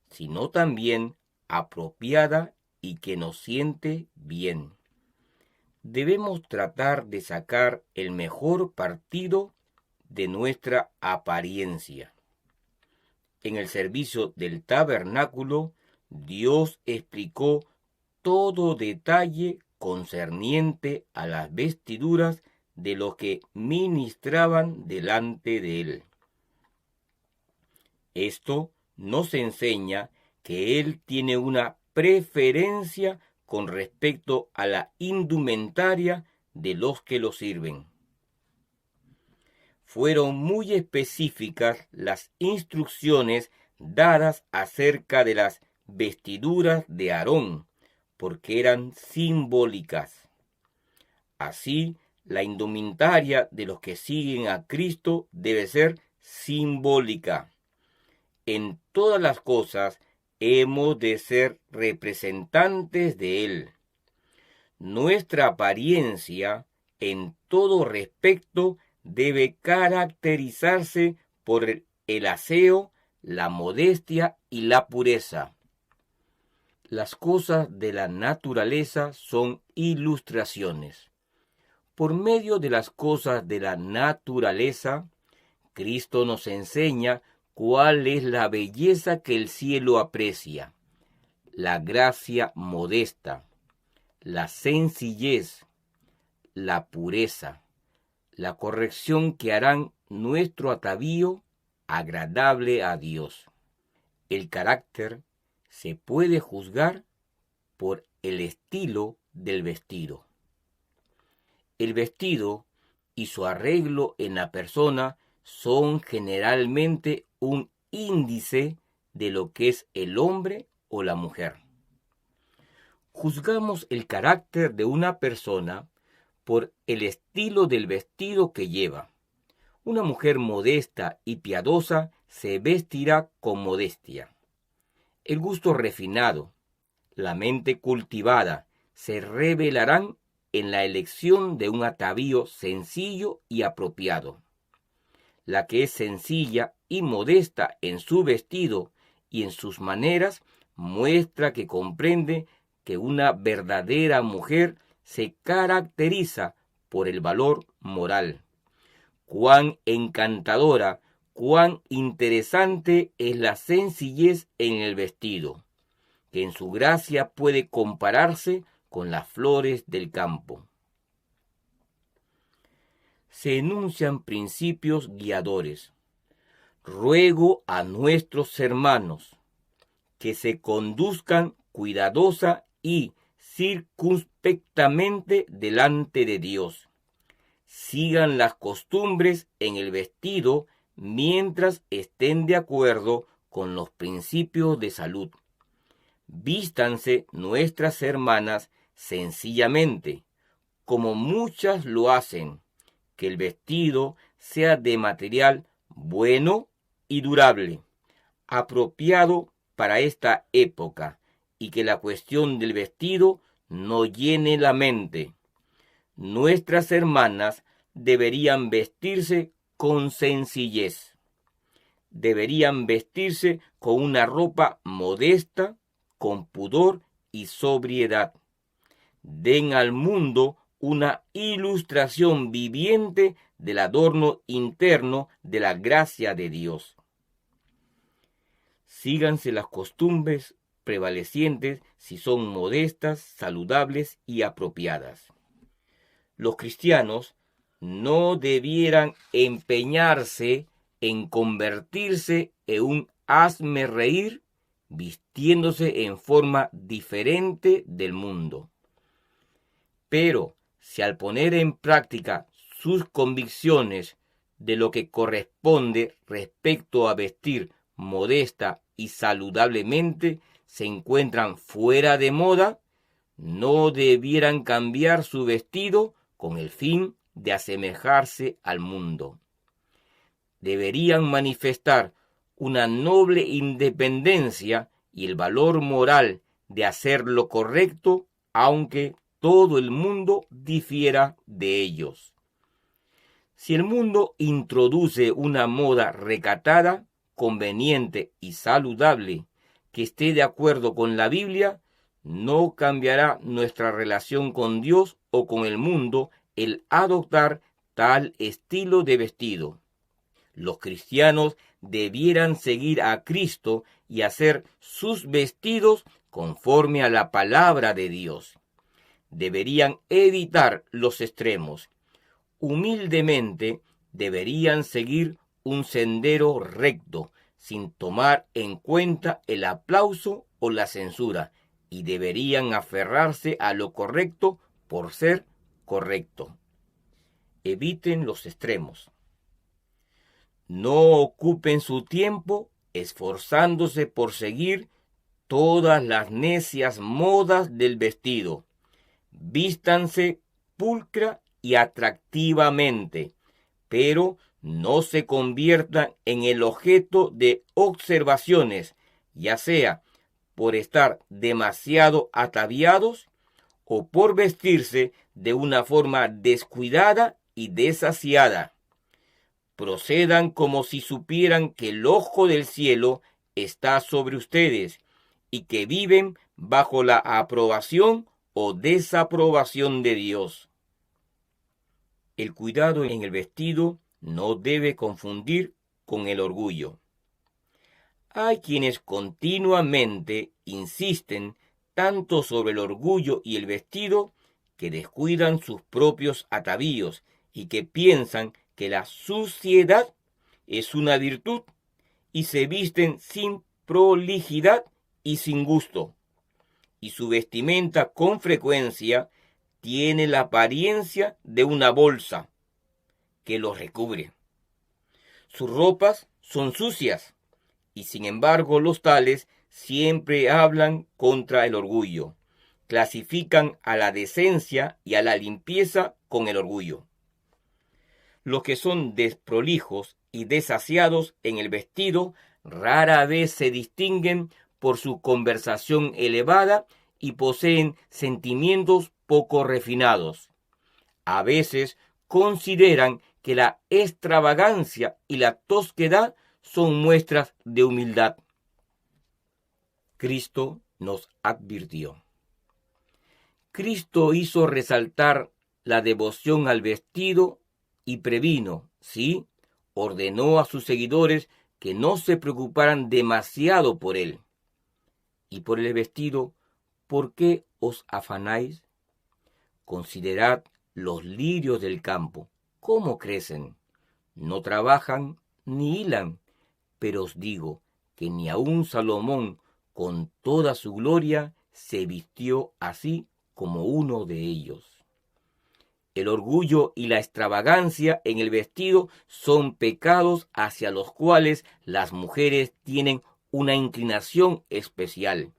sino también apropiada y que nos siente bien. Debemos tratar de sacar el mejor partido de nuestra apariencia. En el servicio del tabernáculo, Dios explicó todo detalle concerniente a las vestiduras de los que ministraban delante de él. Esto nos enseña que él tiene una preferencia con respecto a la indumentaria de los que lo sirven. Fueron muy específicas las instrucciones dadas acerca de las vestiduras de Aarón, porque eran simbólicas. Así, la indumentaria de los que siguen a Cristo debe ser simbólica. En todas las cosas hemos de ser representantes de Él. Nuestra apariencia, en todo respecto, debe caracterizarse por el aseo, la modestia y la pureza. Las cosas de la naturaleza son ilustraciones. Por medio de las cosas de la naturaleza, Cristo nos enseña cuál es la belleza que el cielo aprecia, la gracia modesta, la sencillez, la pureza, la corrección que harán nuestro atavío agradable a Dios. El carácter se puede juzgar por el estilo del vestido. El vestido y su arreglo en la persona son generalmente un índice de lo que es el hombre o la mujer. Juzgamos el carácter de una persona por el estilo del vestido que lleva. Una mujer modesta y piadosa se vestirá con modestia. El gusto refinado, la mente cultivada, se revelarán en la elección de un atavío sencillo y apropiado. La que es sencilla y modesta en su vestido y en sus maneras muestra que comprende que una verdadera mujer se caracteriza por el valor moral. Cuán encantadora, cuán interesante es la sencillez en el vestido, que en su gracia puede compararse con las flores del campo. Se enuncian principios guiadores. Ruego a nuestros hermanos que se conduzcan cuidadosa y circunspectamente delante de Dios. Sigan las costumbres en el vestido mientras estén de acuerdo con los principios de salud. Vístanse nuestras hermanas sencillamente, como muchas lo hacen, que el vestido sea de material bueno y durable, apropiado para esta época, y que la cuestión del vestido no llene la mente. Nuestras hermanas deberían vestirse con sencillez. Deberían vestirse con una ropa modesta, con pudor y sobriedad. Den al mundo una ilustración viviente del adorno interno de la gracia de Dios. Síganse las costumbres prevalecientes si son modestas, saludables y apropiadas. Los cristianos no debieran empeñarse en convertirse en un hazmerreír vistiéndose en forma diferente del mundo. Pero si al poner en práctica sus convicciones de lo que corresponde respecto a vestir modesta y saludablemente se encuentran fuera de moda, no debieran cambiar su vestido con el fin de asemejarse al mundo. Deberían manifestar una noble independencia y el valor moral de hacer lo correcto, aunque todo el mundo difiera de ellos. Si el mundo introduce una moda recatada, conveniente y saludable que esté de acuerdo con la Biblia, no cambiará nuestra relación con Dios o con el mundo el adoptar tal estilo de vestido. Los cristianos debieran seguir a Cristo y hacer sus vestidos conforme a la palabra de Dios. Deberían evitar los extremos. Humildemente deberían seguir un sendero recto, sin tomar en cuenta el aplauso o la censura, y deberían aferrarse a lo correcto por ser correcto. Eviten los extremos. No ocupen su tiempo esforzándose por seguir todas las necias modas del vestido. Vístanse pulcra y atractivamente, pero no se conviertan en el objeto de observaciones, ya sea por estar demasiado ataviados o por vestirse de una forma descuidada y desasiada. Procedan como si supieran que el ojo del cielo está sobre ustedes y que viven bajo la aprobación o desaprobación de Dios. El cuidado en el vestido no debe confundir con el orgullo. Hay quienes continuamente insisten tanto sobre el orgullo y el vestido que descuidan sus propios atavíos y que piensan que la suciedad es una virtud y se visten sin prolijidad y sin gusto. Y su vestimenta con frecuencia tiene la apariencia de una bolsa que los recubre. Sus ropas son sucias y sin embargo los tales siempre hablan contra el orgullo. Clasifican a la decencia y a la limpieza con el orgullo. Los que son desprolijos y desasiados en el vestido rara vez se distinguen por su conversación elevada y poseen sentimientos poco refinados. A veces consideran que la extravagancia y la tosquedad son muestras de humildad. Cristo nos advirtió. Cristo hizo resaltar la devoción al vestido y previno, sí, ordenó a sus seguidores que no se preocuparan demasiado por él. Y por el vestido, ¿por qué os afanáis? Considerad los lirios del campo, cómo crecen. No trabajan ni hilan, pero os digo que ni aun Salomón, con toda su gloria, se vistió así como uno de ellos. El orgullo y la extravagancia en el vestido son pecados hacia los cuales las mujeres tienen una inclinación especial.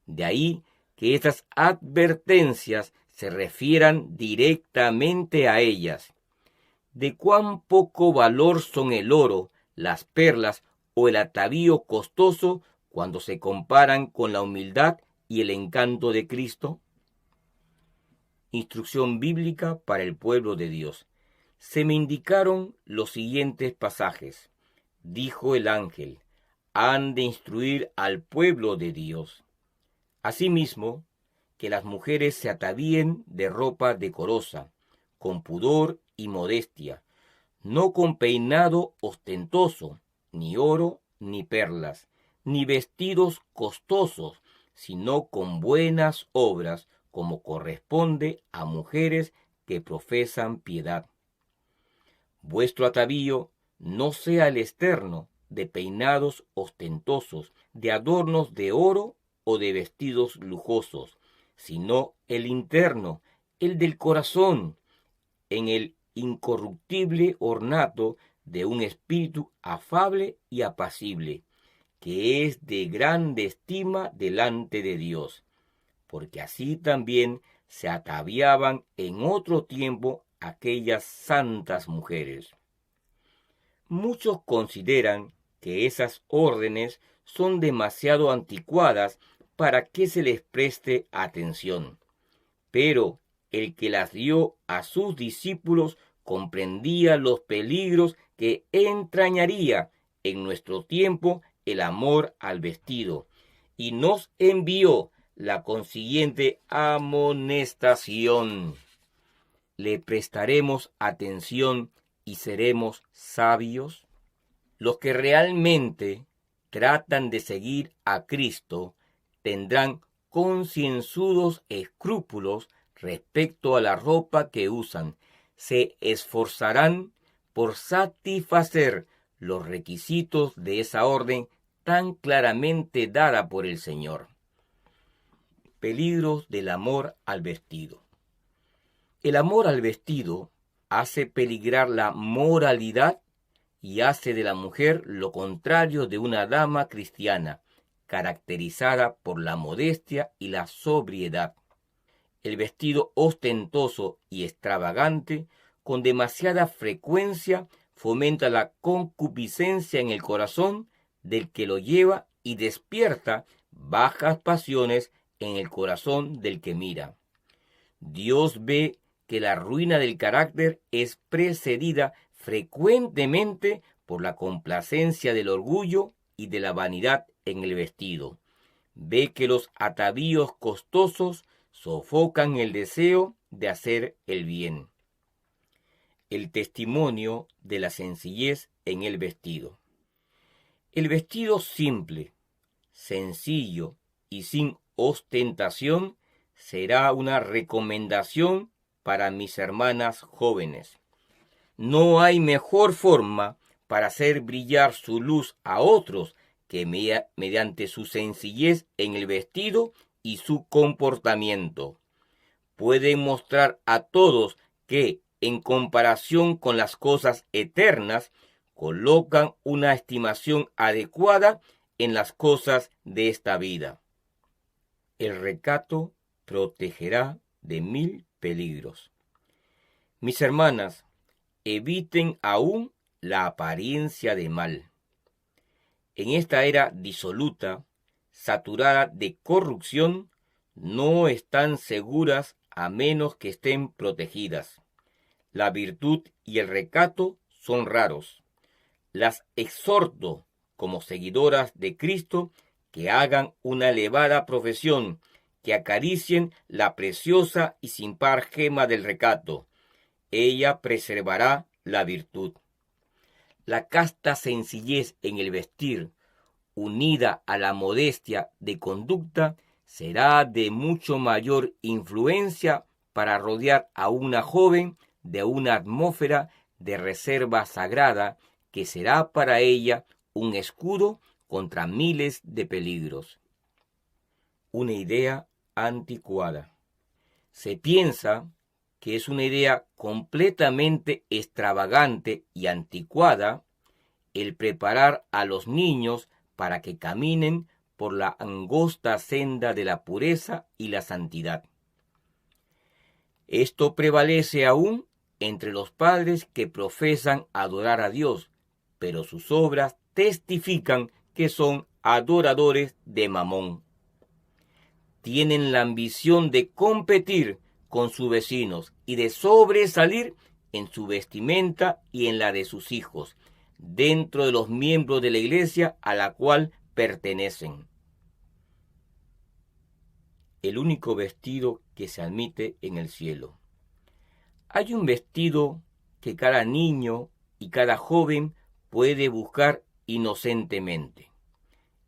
De ahí que estas advertencias se refieran directamente a ellas. De cuán poco valor son el oro, las perlas o el atavío costoso cuando se comparan con la humildad y el encanto de Cristo? Instrucción bíblica para el pueblo de Dios. Se me indicaron los siguientes pasajes. Dijo el ángel: han de instruir al pueblo de Dios. Asimismo, que las mujeres se atavíen de ropa decorosa, con pudor y modestia, no con peinado ostentoso, ni oro, ni perlas, ni vestidos costosos, sino con buenas obras, como corresponde a mujeres que profesan piedad. Vuestro atavío no sea el externo, de peinados ostentosos, de adornos de oro o de vestidos lujosos, sino el interno, el del corazón, en el incorruptible ornato de un espíritu afable y apacible, que es de grande estima delante de Dios, porque así también se ataviaban en otro tiempo aquellas santas mujeres. Muchos consideran que esas órdenes son demasiado anticuadas para que se les preste atención, pero el que las dio a sus discípulos comprendía los peligros que entrañaría en nuestro tiempo el amor al vestido, y nos envió la consiguiente amonestación. ¿Le prestaremos atención y seremos sabios? Los que realmente tratan de seguir a Cristo tendrán concienzudos escrúpulos respecto a la ropa que usan. Se esforzarán por satisfacer los requisitos de esa orden tan claramente dada por el Señor. Peligros del amor al vestido. El amor al vestido hace peligrar la moralidad y hace de la mujer lo contrario de una dama cristiana, caracterizada por la modestia y la sobriedad. El vestido ostentoso y extravagante, con demasiada frecuencia, fomenta la concupiscencia en el corazón del que lo lleva y despierta bajas pasiones en el corazón del que mira. Dios ve que la ruina del carácter es precedida frecuentemente por la complacencia del orgullo y de la vanidad en el vestido. Ve que los atavíos costosos sofocan el deseo de hacer el bien. El testimonio de la sencillez en el vestido. El vestido simple, sencillo y sin ostentación será una recomendación para mis hermanas jóvenes. No hay mejor forma para hacer brillar su luz a otros que mediante su sencillez en el vestido y su comportamiento. Pueden mostrar a todos que, en comparación con las cosas eternas, colocan una estimación adecuada en las cosas de esta vida. El recato protegerá de 1000 peligros. Mis hermanas, eviten aún la apariencia de mal. En esta era disoluta, saturada de corrupción, no están seguras a menos que estén protegidas. La virtud y el recato son raros. Las exhorto, como seguidoras de Cristo, que hagan una elevada profesión, que acaricien la preciosa y sin par gema del recato. Ella preservará la virtud. La casta sencillez en el vestir, unida a la modestia de conducta, será de mucho mayor influencia para rodear a una joven de una atmósfera de reserva sagrada que será para ella un escudo contra miles de peligros. Una idea anticuada. Se piensa que es una idea completamente extravagante y anticuada el preparar a los niños para que caminen por la angosta senda de la pureza y la santidad. Esto prevalece aún entre los padres que profesan adorar a Dios, pero sus obras testifican que son adoradores de Mamón. Tienen la ambición de competir con sus vecinos y de sobresalir en su vestimenta y en la de sus hijos, dentro de los miembros de la iglesia a la cual pertenecen. El único vestido que se admite en el cielo. Hay un vestido que cada niño y cada joven puede buscar inocentemente.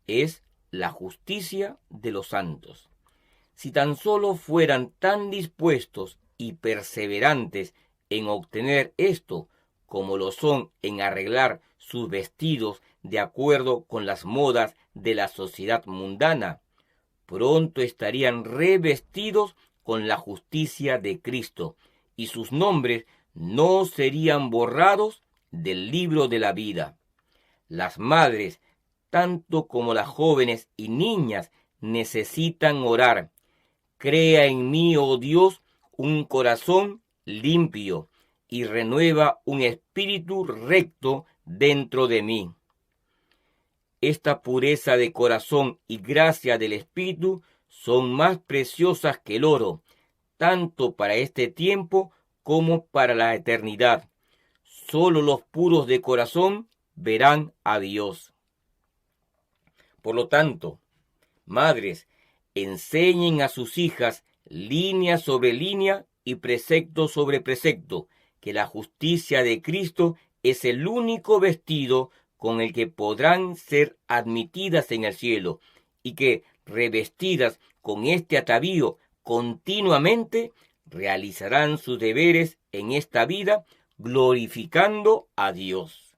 Es la justicia de los santos. Si tan solo fueran tan dispuestos y perseverantes en obtener esto, como lo son en arreglar sus vestidos de acuerdo con las modas de la sociedad mundana, pronto estarían revestidos con la justicia de Cristo, y sus nombres no serían borrados del libro de la vida. Las madres, tanto como las jóvenes y niñas, necesitan orar. Crea en mí, oh Dios, un corazón limpio y renueva un espíritu recto dentro de mí. Esta pureza de corazón y gracia del espíritu son más preciosas que el oro, tanto para este tiempo como para la eternidad. Solo los puros de corazón verán a Dios. Por lo tanto, madres, enseñen a sus hijas línea sobre línea y precepto sobre precepto, que la justicia de Cristo es el único vestido con el que podrán ser admitidas en el cielo, y que, revestidas con este atavío continuamente, realizarán sus deberes en esta vida, glorificando a Dios.